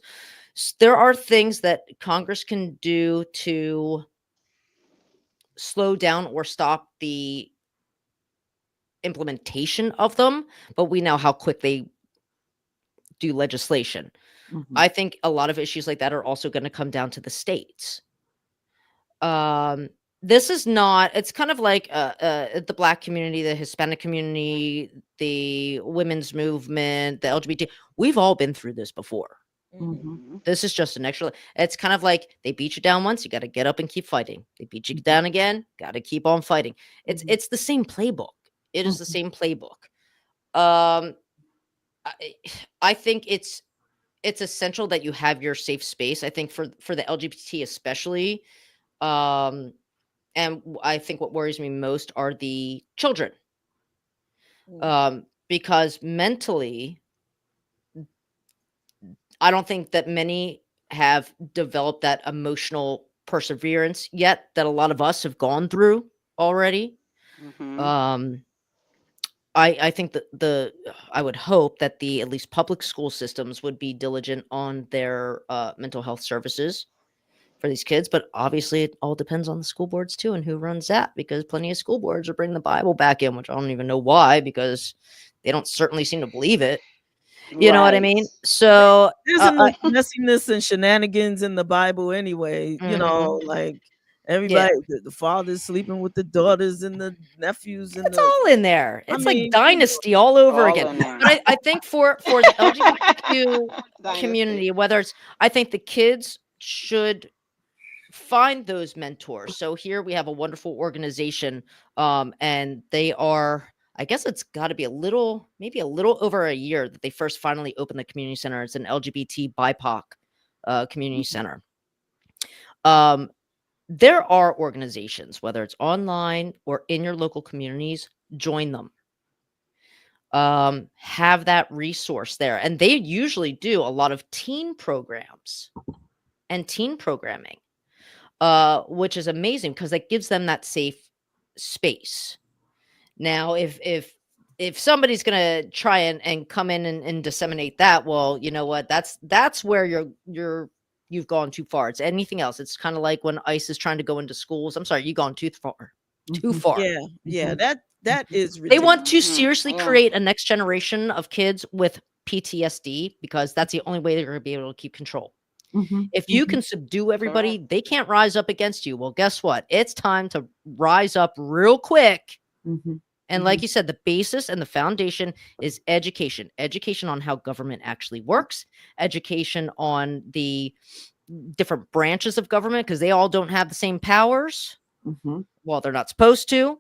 There are things that Congress can do to slow down or stop the implementation of them, but we know how quick they do legislation. I think a lot of issues like that are also going to come down to the states. This is not, it's kind of like the Black community, the Hispanic community, the women's movement, the LGBT. We've all been through this before. This is just an extra, it's kind of like they beat you down once, you got to get up and keep fighting. They beat you down again, got to keep on fighting. It's the same playbook. It is the same playbook. I think it's essential that you have your safe space. I think for the LGBT especially, and I think what worries me most are the children, because mentally, I don't think that many have developed that emotional perseverance yet that a lot of us have gone through already. I think that I would hope that the at least public school systems would be diligent on their mental health services for these kids, but obviously it all depends on the school boards too and who runs that, because plenty of school boards are bringing the Bible back in, which I don't even know why, because they don't certainly seem to believe it. You know what I mean? So there's enough messiness and shenanigans in the Bible anyway. You know, like everybody, the father's sleeping with the daughters and the nephews, and it's all in there. It's like Dynasty all over again. But I think for the LGBTQ community, whether it's, I think the kids should find those mentors. So here we have a wonderful organization, and they are, I guess it's got to be maybe a little over a year that they first finally opened the community center. It's an LGBT BIPOC community center. There are organizations, whether it's online or in your local communities, join them. Have that resource there. And they usually do a lot of teen programs and teen programming, which is amazing because that gives them that safe space. Now, if somebody's going to try and come in and disseminate that, well, you know what? That's where you've gone too far. It's anything else. It's kind of like when ICE is trying to go into schools. I'm sorry, you've gone too far. Too far. Yeah. That is ridiculous. They want to seriously create a next generation of kids with PTSD because that's the only way they're going to be able to keep control. If you can subdue everybody, they can't rise up against you. Well, guess what? It's time to rise up real quick. And like you said, the basis and the foundation is education. Education on how government actually works. Education on the different branches of government, because they all don't have the same powers. Well, they're not supposed to.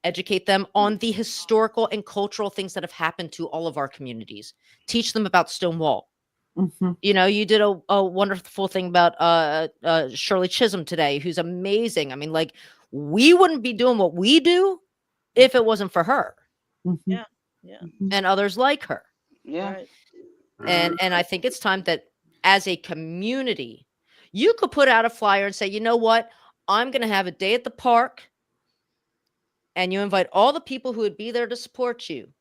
Educate them on the historical and cultural things that have happened to all of our communities. Teach them about Stonewall. Mhm. You know, you did a wonderful thing about Shirley Chisholm today, who's amazing. I mean, like, we wouldn't be doing what we do if it wasn't for her Mhm. Yeah. Yeah. and others like her. Yeah. Right. And I think it's time that as a community, you could put out a flyer and say, you know what, I'm going to have a day at the park, and you invite all the people who would be there to support you.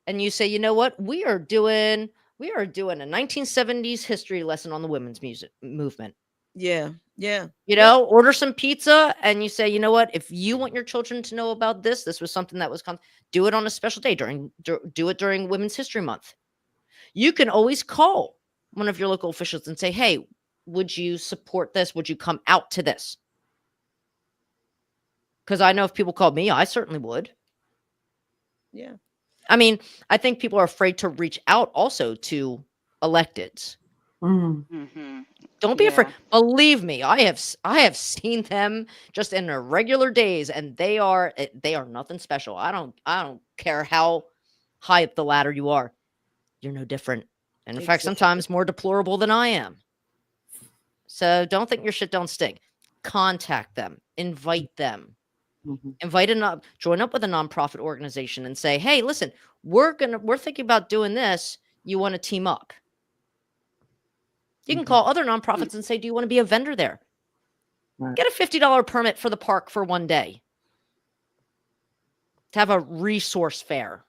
And you say, you know what, we are doing a 1970s history lesson on the women's music movement. Yeah. Yeah. You know, order some pizza, and you say, you know what, if you want your children to know about this was something that was do it on a special day do it during Women's History Month. You can always call one of your local officials and say, hey, would you support this? Would you come out to this? Because I know if people called me, I certainly would. Yeah. I mean, I think people are afraid to reach out also to electeds. Mm. Mm-hmm. Don't be Yeah. afraid. Believe me, I have seen them just in their regular days, and they are nothing special. I don't care how high up the ladder you are. You're no different. And in fact, Exactly. sometimes more deplorable than I am. So don't think your shit don't stink. Contact them. Invite them. Mhm. Join up with a nonprofit organization and say, hey, listen, we're thinking about doing this. You want to team up? You can Mhm. call other nonprofits and say, do you want to be a vendor there? Right. Get a $50 permit for the park for one day to have a resource fair.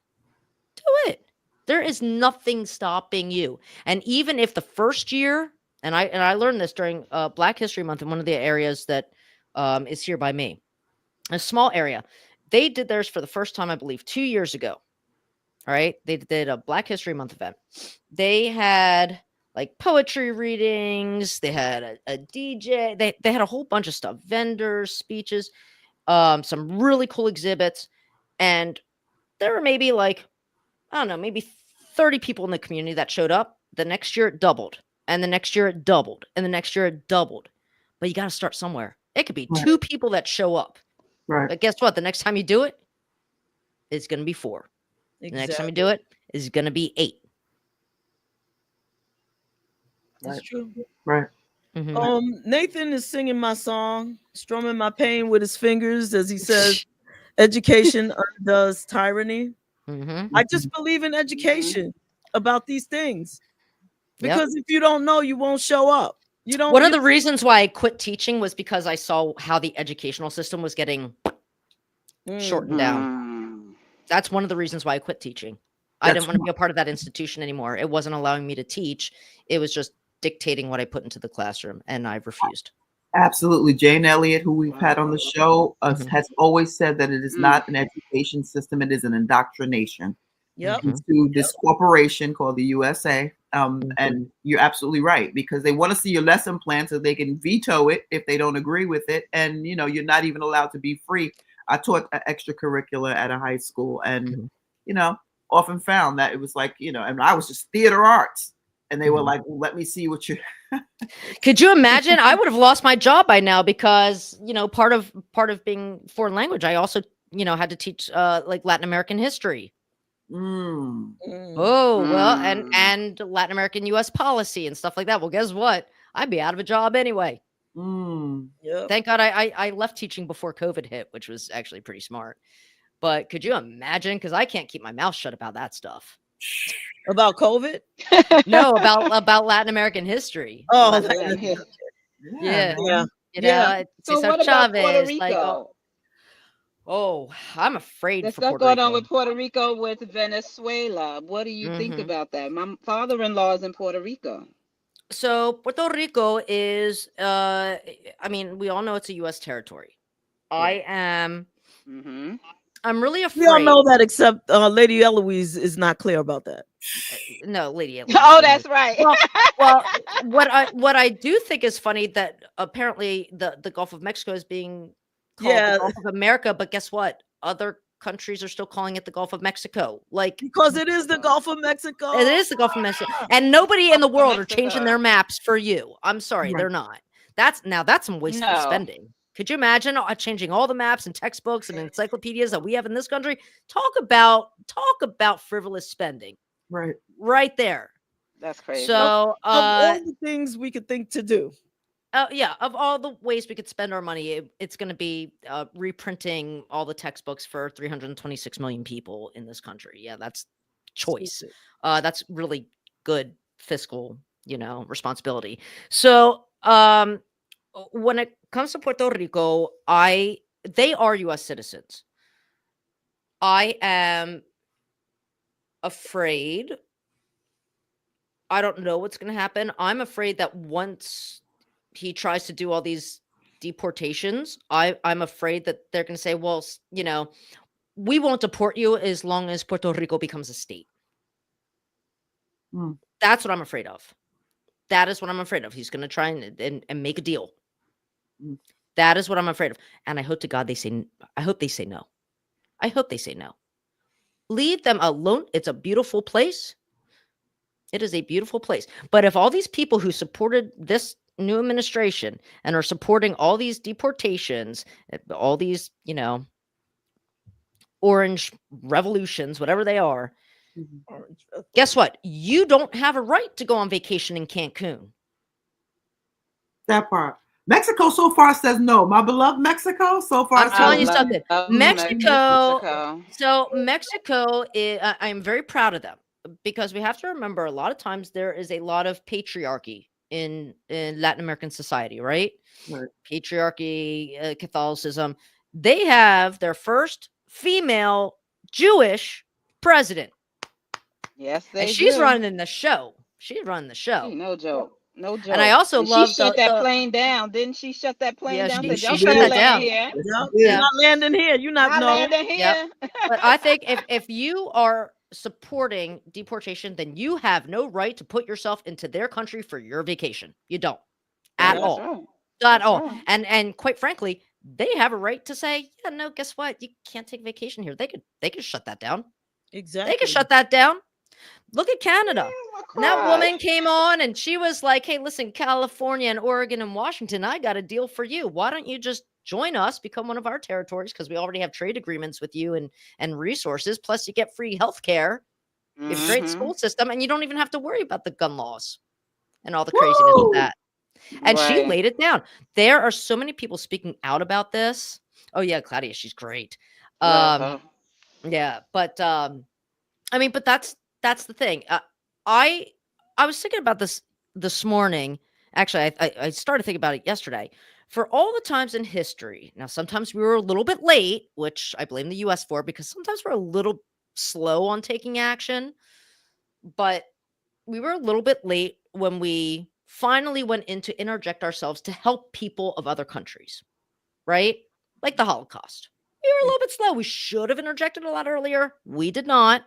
Do it. There is nothing stopping you. And even if the first year, and I learned this during Black History Month in one of the areas that is here by me, a small area. They did theirs for the first time, I believe, 2 years ago. All right. They did a Black History Month event. They had like poetry readings. They had a DJ. They had a whole bunch of stuff, vendors, speeches, some really cool exhibits. And there were maybe like, I don't know, maybe 30 people in the community that showed up. The next year it doubled. And the next year it doubled. And the next year it doubled. But you got to start somewhere. It could be Right. 2 people that show up. Right. But guess what? The next time you do it, it's going to be 4. The next time you do it, it's going to be 8. That's Right. true. Right. Mhm. Nathan is singing my song, strumming my pain with his fingers, as he says, education undoes tyranny. Mhm. I just believe in education about these things. Yep. Because if you don't know, you won't show up. You don't. One of the reasons why I quit teaching was because I saw how the educational system was getting shortened down. That's one of the reasons why I quit teaching. I didn't want to be a part of that institution anymore. It wasn't allowing me to teach. It was just dictating what I put into the classroom, and I refused. Absolutely. Jane Elliott, who we've had on the show, has always said that it is not an education system, it is an indoctrination. Yep. Into this corporation called the USA. And you're absolutely right, because they want to see your lesson plan so they can veto it if they don't agree with it. And, you know, you're not even allowed to be free. I taught an extracurricular at a high school, and, you know, often found that it was like, you know, and I was just theater arts. And they were like, well, let me see what you. Could you imagine? I would have lost my job by now because, you know, part of being foreign language, I also, you know, had to teach like Latin American history. Oh, well, and Latin American US policy and stuff like that. Well, guess what? I'd be out of a job anyway. Yep. Thank God I left teaching before COVID hit, which was actually pretty smart. But could you imagine? Because I can't keep my mouth shut about that stuff. About COVID? No, about Latin American history. Oh, yeah. You know, Yeah. So Cesar what about Puerto Chavez, Rico? like, oh, I'm afraid There's for stuff Puerto going Rico. on with Puerto Rico with Venezuela. What do you think about that? My father-in-law is in Puerto Rico. So Puerto Rico is, I mean, we all know it's a U.S. territory. I'm really afraid. We all know that, except Lady Eloise is not clear about that. No, Lady Eloise. Oh, that's right. Well, what I do think is funny that apparently the Gulf of Mexico is being called the Gulf of America, but guess what? Other countries are still calling it the Gulf of Mexico, like because it is the Gulf of Mexico. It is the Gulf of Mexico, and nobody in the world are changing their maps for you. I'm sorry, they're not. That's some wasteful spending. Could you imagine changing all the maps and textbooks and encyclopedias that we have in this country? Talk about frivolous spending. Right there. That's crazy. So, Of all the things we could think to do. yeah, of all the ways we could spend our money, it's going to be reprinting all the textbooks for 326 million people in this country. Yeah, that's choice. That's really good fiscal, responsibility. So, when it comes to Puerto Rico, they are U.S. citizens. I am afraid. I don't know what's going to happen. I'm afraid that once he tries to do all these deportations, I'm afraid that they're going to say, well, we won't deport you as long as Puerto Rico becomes a state. That's what I'm afraid of. That is what I'm afraid of. He's going to try and make a deal. That is what I'm afraid of. And I hope to God I hope they say no. I hope they say no. Leave them alone. It's a beautiful place. It is a beautiful place. But if all these people who supported this new administration and are supporting all these deportations, all these, orange revolutions, whatever they are, guess what? You don't have a right to go on vacation in Cancun. That part. Mexico so far says no. My beloved Mexico so far. I'm telling you something. Mexico. So Mexico, I'm very proud of them because we have to remember a lot of times there is a lot of patriarchy in Latin American society, right? Patriarchy, Catholicism. They have their first female Jewish president. Yes, they she's do. running the show. She's running the show. No joke. No joke. And I also love she shut that plane down. Didn't she shut that plane down? She shut that down. You're not landing here. You're not landing here. Yep. But I think if you are supporting deportation, then you have no right to put yourself into their country for your vacation. You don't. At all. Right. At all. Right. And quite frankly, they have a right to say, yeah, no, guess what? You can't take vacation here. They could shut that down. Exactly. They could shut that down. Look at Canada. That woman came on and she was like, hey, listen, California and Oregon and Washington, I got a deal for you. Why don't you just join us, become one of our territories? Because we already have trade agreements with you and resources. Plus you get free health care, you have a great school system, and you don't even have to worry about the gun laws and all the craziness of that. And she laid it down. There are so many people speaking out about this. Oh yeah, Claudia, she's great. Yeah, but but that's the thing. I was thinking about this morning. Actually, I started thinking about it yesterday. For all the times in history, now sometimes we were a little bit late, which I blame the U.S. for, because sometimes we're a little slow on taking action. But we were a little bit late when we finally went in to interject ourselves to help people of other countries, right? Like the Holocaust. We were a little bit slow. We should have interjected a lot earlier. We did not.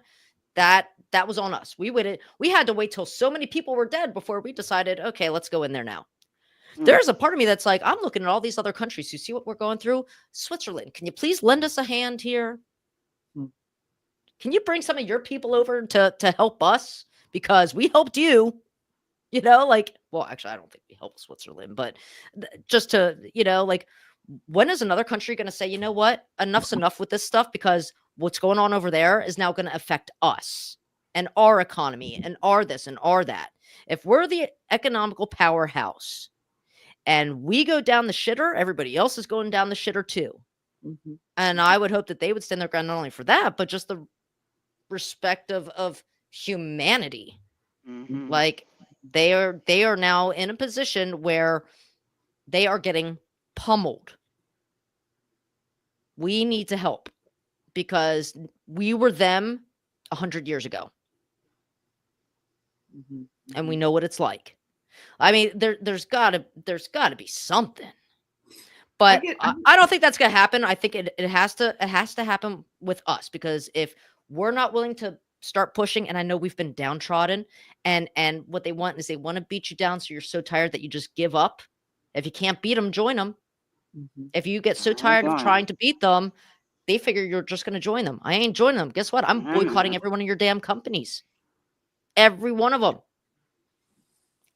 That was on us. We waited. We had to wait till so many people were dead before we decided, okay, let's go in there now. There's a part of me that's like, I'm looking at all these other countries. You see what we're going through? Switzerland, can you please lend us a hand here? Can you bring some of your people over to help us? Because we helped you, well, actually, I don't think we helped Switzerland, but just to, when is another country going to say, you know what, enough's enough with this stuff, because what's going on over there is now going to affect us and our economy and our this and our that. If we're the economical powerhouse and we go down the shitter, everybody else is going down the shitter too. And I would hope that they would stand their ground not only for that, but just the respect of humanity. Like they are now in a position where they are getting pummeled. We need to help because we were them 100 years ago. And we know what it's like. I mean, there's gotta be something. But I don't think that's gonna happen. I think it has to happen with us, because if we're not willing to start pushing, and I know we've been downtrodden, and what they want is they want to beat you down so you're so tired that you just give up. If you can't beat them, join them. If you get so tired of trying to beat them, they figure you're just going to join them. I ain't joining them. Guess what? I'm boycotting every one of your damn companies. Every one of them.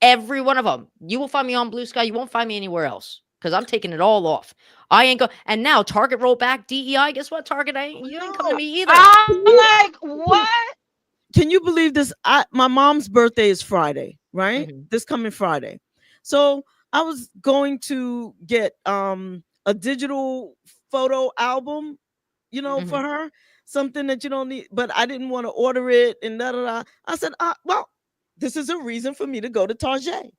Every one of them. You will find me on Blue Sky. You won't find me anywhere else, because I'm taking it all off. I ain't go. And now Target rolled back DEI. Guess what? Target, you ain't coming to me either. I'm like, what? Can you believe this? My mom's birthday is Friday, right? This coming Friday. So I was going to get a digital photo album, for her, something that you don't need, but I didn't want to order it and da da da. I said, well, this is a reason for me to go to Target.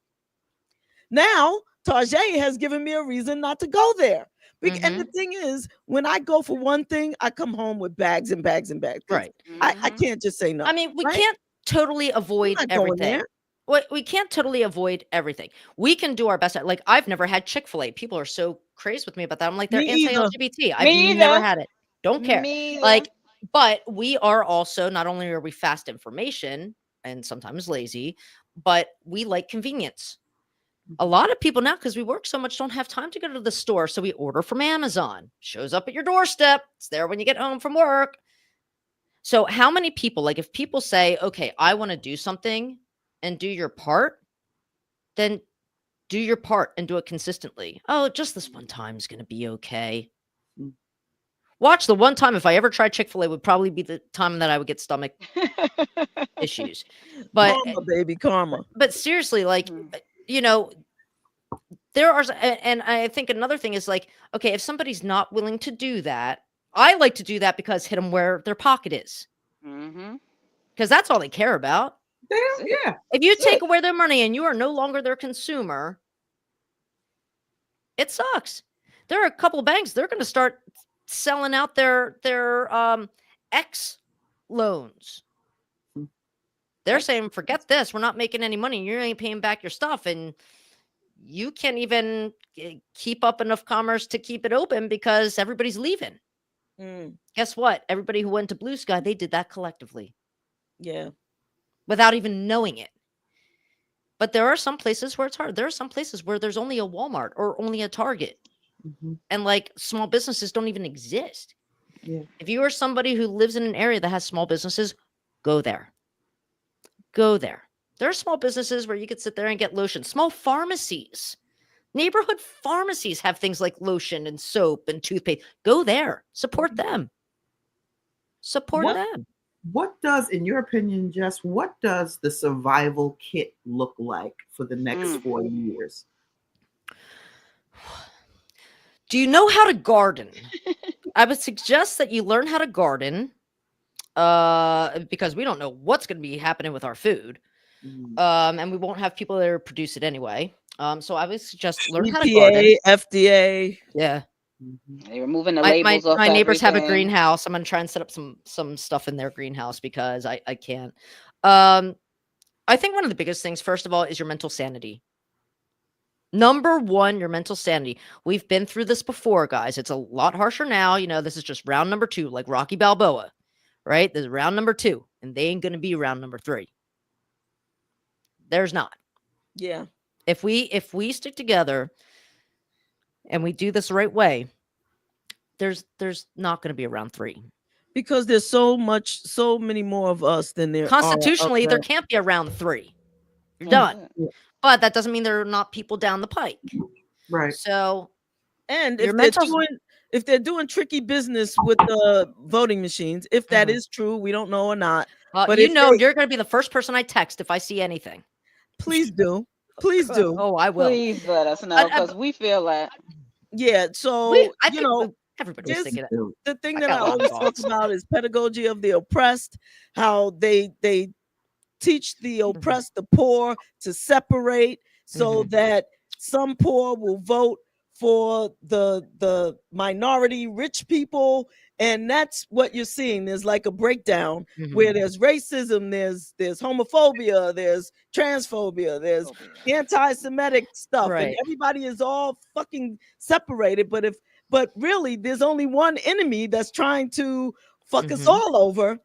Now Target has given me a reason not to go there. And the thing is, when I go for one thing, I come home with bags and bags and bags. Right. I can't just say no. I mean, we right? can't totally avoid I'm not going everything. there. We can't totally avoid everything. We can do our best. Like, I've never had Chick-fil-A. People are so crazy with me about that. I'm like, they're Me either. anti-LGBT. I've Me never either. had it. Don't care. Me either. Like, but we are also, not only are we fast information and sometimes lazy, but we like convenience. A lot of people now, because we work so much, don't have time to go to the store. So we order from Amazon. Shows up at your doorstep. It's there when you get home from work. So how many people, like, if people say, okay, I want to do something and do your part, then do your part and do it consistently. Oh, just this one time is going to be okay. Watch the one time. If I ever tried Chick-fil-A, would probably be the time that I would get stomach issues. But Karma, baby, karma. But seriously, like, there are, and I think another thing is, like, okay, if somebody's not willing to do that, I like to do that because hit them where their pocket is. Because that's all they care about. Yeah. If you take away their money and you are no longer their consumer, it sucks. There are a couple of banks, they're going to start selling out their X loans. They're saying, forget this. We're not making any money. You ain't paying back your stuff. And you can't even keep up enough commerce to keep it open because everybody's leaving. Guess what? Everybody who went to Blue Sky, they did that collectively. Yeah. Without even knowing it. But there are some places where it's hard. There are some places where there's only a Walmart or only a Target. And like, small businesses don't even exist. Yeah. If you are somebody who lives in an area that has small businesses, go there. Go there. There are small businesses where you could sit there and get lotion. Small pharmacies. Neighborhood pharmacies have things like lotion and soap and toothpaste. Go there. Support them. Support them. What does, in your opinion, Jess, what does the survival kit look like for the next 4 years? Do you know how to garden? I would suggest that you learn how to garden because we don't know what's going to be happening with our food. And we won't have people that produce it anyway. So I would suggest learn how to garden. FDA. Yeah. They're removing the labels off my neighbors have a everything. greenhouse. I'm going to try and set up some stuff in their greenhouse because I can't. I think one of the biggest things, first of all, is your mental sanity. Number one, your mental sanity. We've been through this before, guys. It's a lot harsher now. This is just round number 2, like Rocky Balboa, right? There's round number 2, and they ain't going to be round number 3. There's not. Yeah. If we stick together and we do this the right way, there's not going to be a round 3. Because there's so many more of us than there Constitutionally, are. there can't be a round 3. You're done. But that doesn't mean there are not people down the pike. Right. So, and if they're doing tricky business with the voting machines, if that is true, we don't know or not. But you're going to be the first person I text if I see anything. Please do. Please do. Oh, I will. Please let us know because we feel that. Yeah. So, everybody's thinking it. The thing that I always talk about is pedagogy of the oppressed, how they teach the oppressed, the poor to separate so that some poor will vote for the minority rich people. And that's what you're seeing. There's like a breakdown where there's racism, there's homophobia, there's transphobia, there's anti-Semitic stuff, and everybody is all fucking separated. But really, there's only one enemy that's trying to fuck us all over.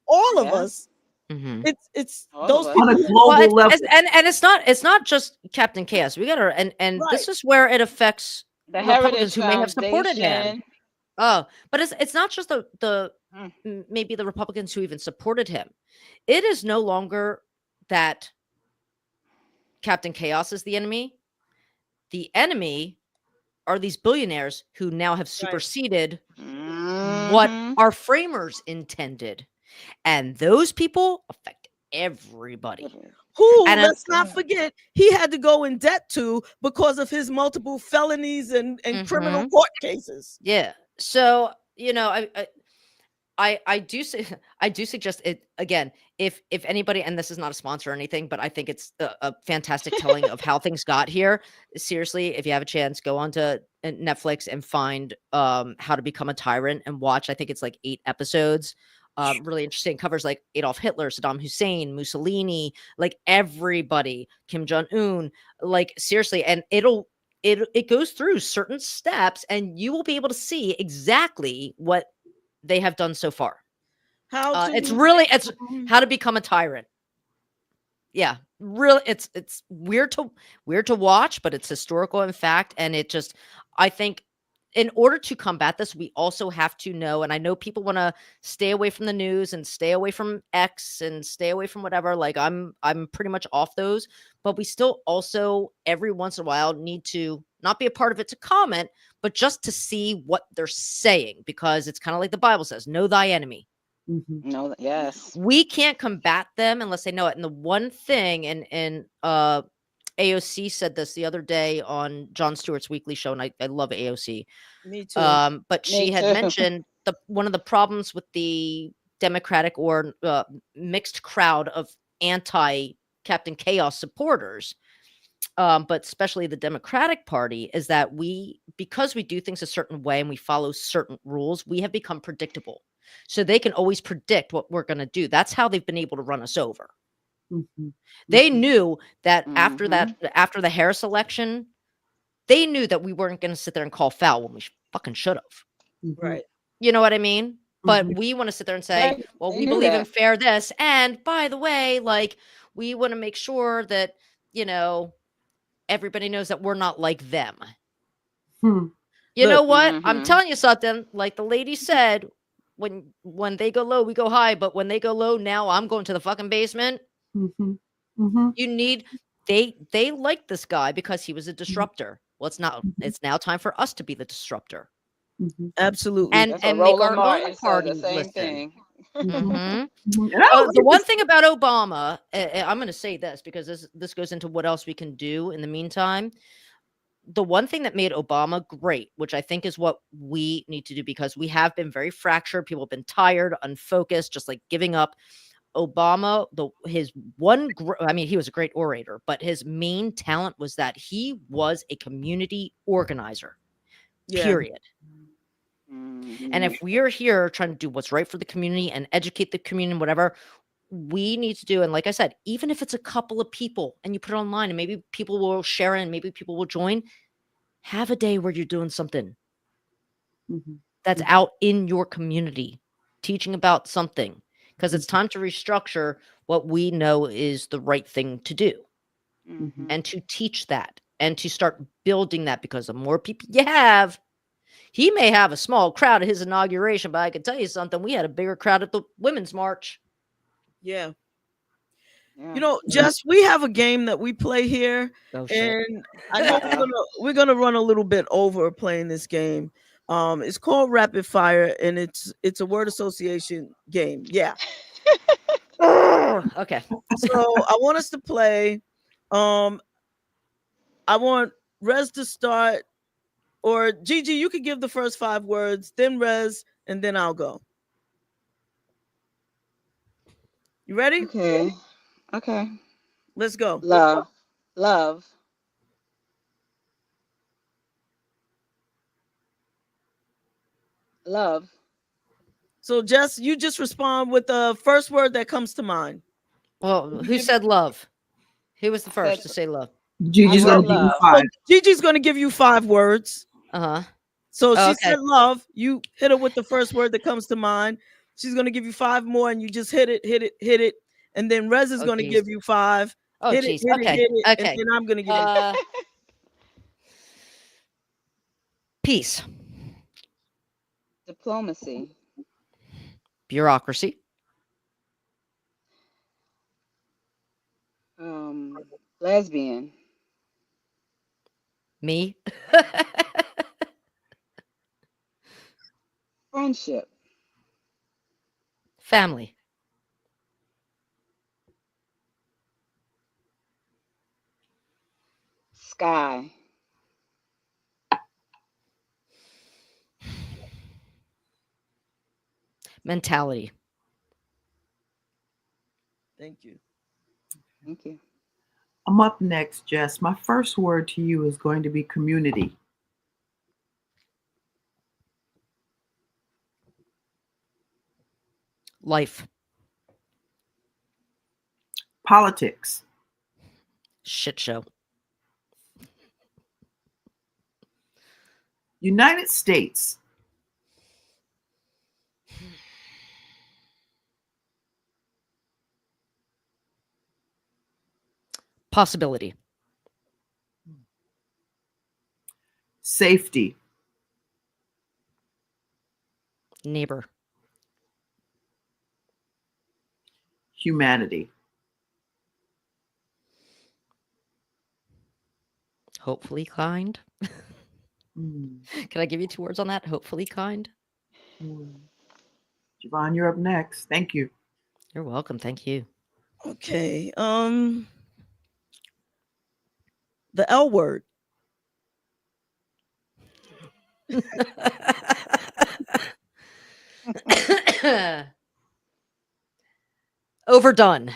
All of us. It's those people on a global level, and it's not just Captain Chaos. We got to and this is where it affects the Republicans Heritage who may have supported Foundation. him. Oh, but it's not just the maybe the Republicans who even supported him. It is no longer that Captain Chaos is the enemy. The enemy are these billionaires who now have superseded what our framers intended. And those people affect everybody. Who, And let's not forget, he had to go in debt to because of his multiple felonies and criminal court cases. Yeah. So, you know, I do say, I do suggest it again. If anybody, and this is not a sponsor or anything, but I think it's a fantastic telling of how things got here. Seriously, if you have a chance, go onto Netflix and find How to Become a Tyrant and watch. I think it's like 8 episodes. Really interesting. Covers like Adolf Hitler, Saddam Hussein, Mussolini, like everybody, Kim Jong-un, like seriously. And it goes through certain steps, and you will be able to see exactly what they have done so far. It's How to Become a Tyrant. Yeah, really, it's weird to watch, but it's historical in fact, and it just, I think, in order to combat this, we also have to know, and I know people want to stay away from the news and stay away from X and stay away from whatever. Like I'm pretty much off those, but we still also every once in a while need to not be a part of it to comment, but just to see what they're saying, because it's kind of like the Bible says, know thy enemy. No, yes. We can't combat them unless they know it. And the one thing, and AOC said this the other day on Jon Stewart's weekly show, and I love AOC. Me too. But she had mentioned one of the problems with the Democratic or mixed crowd of anti-Captain Chaos supporters, but especially the Democratic Party, is that because we do things a certain way and we follow certain rules, we have become predictable. So they can always predict what we're going to do. That's how they've been able to run us over. They knew that after the Harris election, they knew that we weren't going to sit there and call foul when we fucking should have. Right. You know what I mean? But we want to sit there and say, Right. well, They we knew believe in that. fair this. And by the way, like, we want to make sure that, you know, everybody knows that we're not like them. You know what? I'm telling you something. Like the lady said, when they go low, we go high. But when they go low, now I'm going to the fucking basement. You need they like this guy because he was a disruptor. Well, it's now time for us to be the disruptor. Absolutely. And That's what make Roland our Martin own said, party the same listen. thing. The one thing about Obama, I'm going to say this because this goes into what else we can do in the meantime. The one thing that made Obama great, which I think is what we need to do, because we have been very fractured. People have been tired, unfocused, just like giving up. Obama, he was a great orator, but his main talent was that he was a community organizer. Period. And if we are here trying to do what's right for the community and educate the community, whatever we need to do, and like I said, even if it's a couple of people and you put it online and maybe people will share it and maybe people will join, have a day where you're doing something that's out in your community, teaching about something, because it's time to restructure what we know is the right thing to do and to teach that and to start building that, because the more people you have, he may have a small crowd at his inauguration, but I can tell you something, we had a bigger crowd at the Women's March. Yeah. You know, Jess, we have a game that we play here, and I know we're gonna run a little bit over playing this game. It's called Rapid Fire, and it's a word association game. Yeah. Okay. So I want us to play. I want Rez to start, or Gigi, you could give the first 5 words, then Rez, and then I'll go. You ready? Okay. Let's go. Love. So Jess, you just respond with the first word that comes to mind. Well, who said love? Who was the first to say love? Gigi's gonna give you 5. So Gigi's gonna give you 5 words. So she said love. You hit her with the first word that comes to mind. She's gonna give you 5 more, and you just hit it, and then Rez is gonna give you 5. Hit it, and then I'm gonna give you. Peace. Diplomacy. Bureaucracy. Lesbian. Me. Friendship. Family. Sky. Mentality. Thank you. Thank you. I'm up next, Jess. My first word to you is going to be community. Life. Politics. Shit show. United States. Possibility. Safety. Neighbor. Humanity. Hopefully kind. Mm. Can I give you 2 words on that? Hopefully kind. JaVonne, you're up next. Thank you. You're welcome. Thank you. Okay. The L word. Overdone.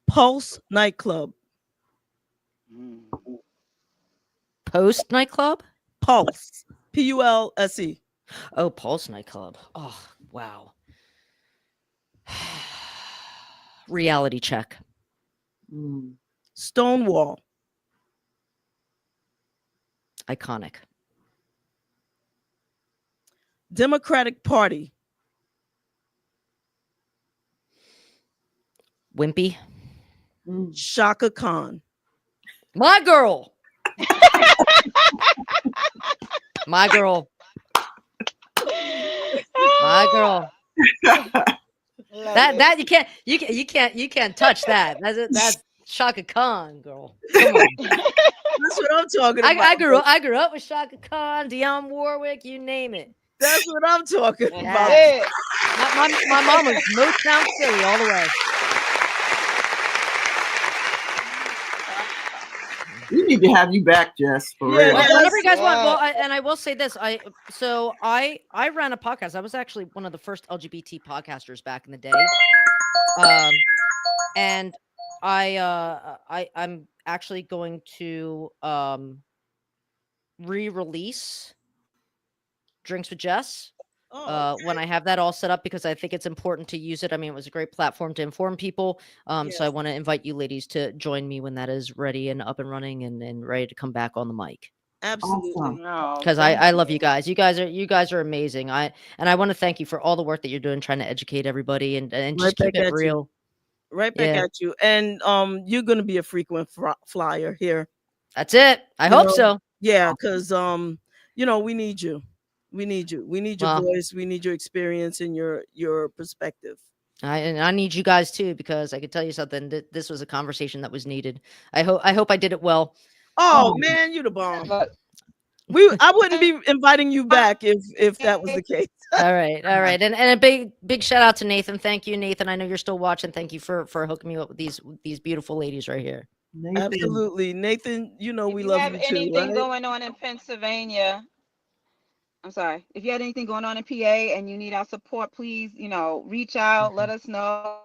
Pulse nightclub. Post nightclub. Pulse. Pulse. Oh, Pulse nightclub. Oh, wow. Reality check. Stonewall. Iconic. Democratic Party. Wimpy. Shaka Khan. My girl. My girl. My girl. That you can't touch that. That's Shaka Khan, girl. Come on. That's what I'm talking about. I grew up with Shaka Khan, Dionne Warwick, you name it. That's what I'm talking about. Yeah. My mom was Motown Philly all the way. We need to have you back, Jess. For real. Whenever you guys want. Well, I will say this. I ran a podcast. I was actually one of the first LGBT podcasters back in the day. And I'm actually going to re-release Drinks with Jess when I have that all set up, because I think it's important to use it. I mean, it was a great platform to inform people. So I want to invite you ladies to join me when that is ready and up and running and ready to come back on the mic. Absolutely. Because I love you guys. You guys are amazing. I want to thank you for all the work that you're doing, trying to educate everybody and just keep it real. Right back at you. And you're going to be a frequent flyer here. That's it. I hope so. Yeah, because we need you. We need you. We need your voice. We need your experience and your perspective. I need you guys too, because I can tell you something. This was a conversation that was needed. I hope I did it well. Oh man, you the bomb. I wouldn't be inviting you back if that was the case. All right. And a big shout out to Nathan. Thank you, Nathan. I know you're still watching. Thank you for hooking me up with these beautiful ladies right here. Nathan. Absolutely. Nathan, we love you too. If you have anything right? going on in Pennsylvania, I'm sorry. If you had anything going on in PA and you need our support, please, reach out, let us know.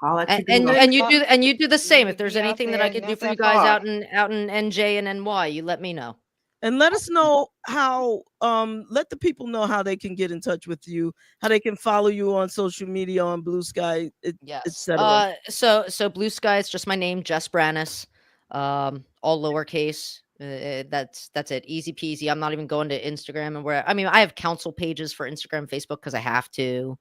And you do the same. If there's anything that I could do for you guys out in NJ and NY, you let me know. And let us know how let the people know how they can get in touch with you, how they can follow you on social media, on Blue Sky, etc. So Blue Sky is just my name, Jess Branas, all lowercase. That's it, easy peasy. I'm not even going to Instagram and where. I mean, I have council pages for Instagram, Facebook because I have to,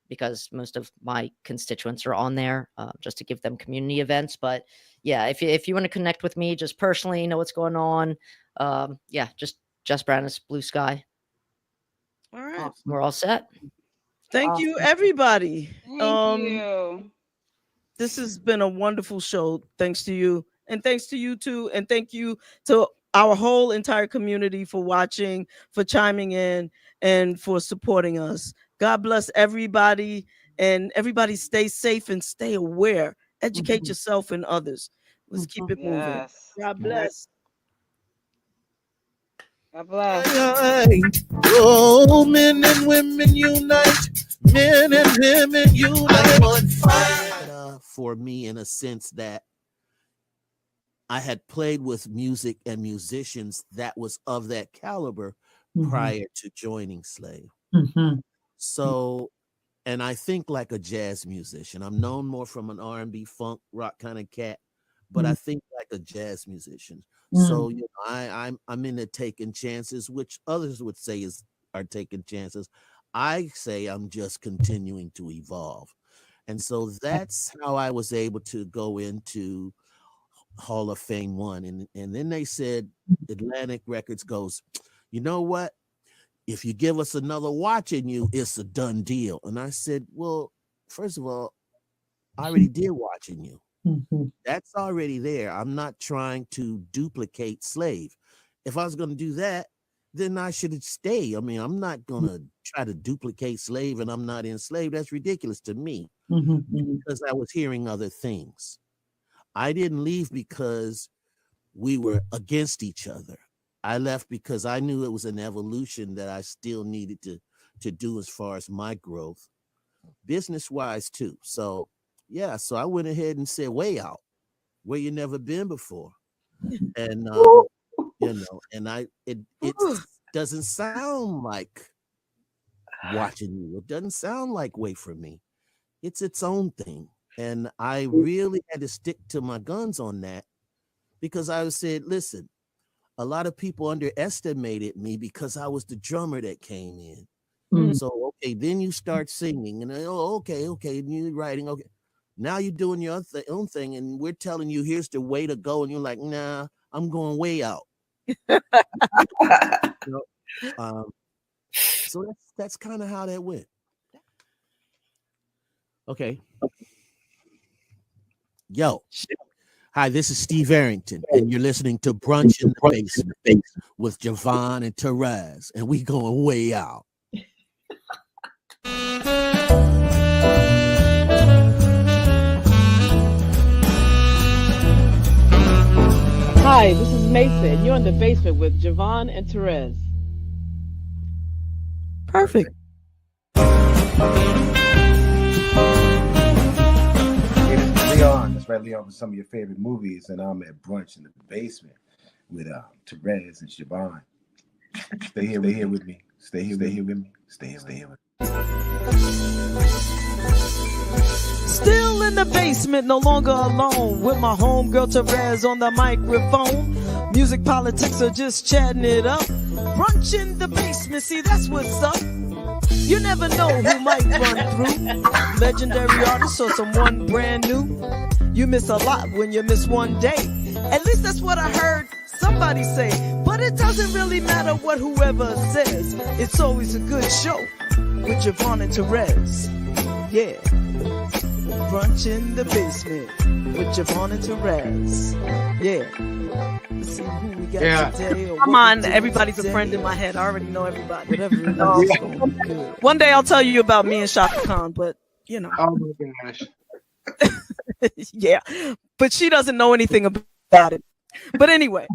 because most of my constituents are on there, just to give them community events. But yeah, if you want to connect with me, just personally, know what's going on. Just Jess Branas, Blue Sky. All right, we're all set. Thank you, everybody. Thank you. This has been a wonderful show. Thanks to you. And thanks to you too. And thank you to our whole entire community for watching, for chiming in, and for supporting us. God bless everybody. And everybody stay safe and stay aware. Educate yourself and others. Let's keep it moving. Yes. God bless. God bless. Oh, men and women unite. Men and women unite. I would fight for me in a sense that I had played with music and musicians that was of that caliber prior to joining Slave. So, and I think like a jazz musician. I'm known more from an R&B, funk, rock kind of cat, but I think like a jazz musician. So, you know, I'm into taking chances, which others would say are taking chances. I say I'm just continuing to evolve. And so that's how I was able to go into Hall of Fame 1. And then they said, Atlantic Records goes, you know what? If you give us another Watching You, it's a done deal. And I said, well, first of all, I already did Watching You. That's already there. I'm not trying to duplicate Slave. If I was going to do that, then I should stay. I mean, I'm not going to try to duplicate Slave and I'm not in Slave. That's ridiculous to me because I was hearing other things. I didn't leave because we were against each other. I left because I knew it was an evolution that I still needed to do as far as my growth, business-wise too. So, yeah, so I went ahead and said, way out, where you never been before. And, you know, and it doesn't sound like Watching You. It doesn't sound like Wait For Me. It's its own thing. And I really had to stick to my guns on that because I said, listen, a lot of people underestimated me because I was the drummer that came in. So, okay, then you start singing and okay, and you're writing, okay. Now you're doing your own thing and we're telling you, here's the way to go. And you're like, nah, I'm going way out. You know? So that's kind of how that went. Okay. Yo. Hi, this is Steve Arrington, and you're listening to Brunch in the Basement with JaVonne and Terez, and we going way out. Hi, this is Mason. You're in the basement with JaVonne and Terez. Perfect. Leon, that's right, Leon, for some of your favorite movies, and I'm at Brunch in the Basement with Terez and JaVonne. Stay here with me. Stay here with me. Stay here with me. Still in the basement, no longer alone, with my homegirl Terez on the microphone. Music, politics, or just chatting it up. Brunch in the basement, see that's what's up. You never know who might run through. Legendary artist or someone brand new. You miss a lot when you miss one day. At least that's what I heard somebody say. But it doesn't really matter what whoever says. It's always a good show with JaVonne and Terez. Yeah. Brunch in the basement with JaVonne and Terez. Yeah. Let's see who we got today. Come on, everybody's a friend in my head. I already know everybody. Whatever it is. One day I'll tell you about me and Shaka Khan, but you know. Oh my gosh. Yeah. But she doesn't know anything about it. But anyway.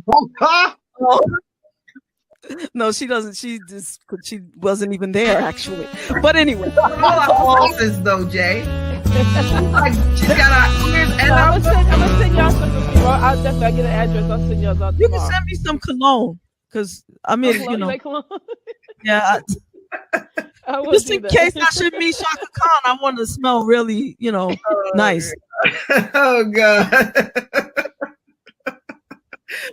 No, she doesn't. She wasn't even there actually. But anyway. All our offices though, Jay. Like she's got our ears and I'm gonna send y'all some tomorrow. I'll definitely get an address. I'll send y'all out tomorrow. You can send me some cologne because I mean, cologne, you know. you cologne? Yeah. Just in case I should meet Shaka Khan, I want to smell really, you know, nice. Oh God.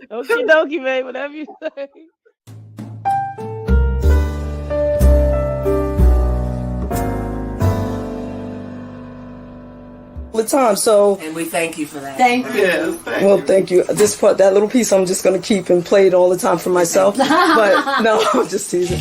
Okie dokie, babe. Whatever you say. The time, so and we thank you for that. Thank you. Well, thank you. This part, that little piece, I'm just gonna keep and play it all the time for myself. But no, I'm just teasing.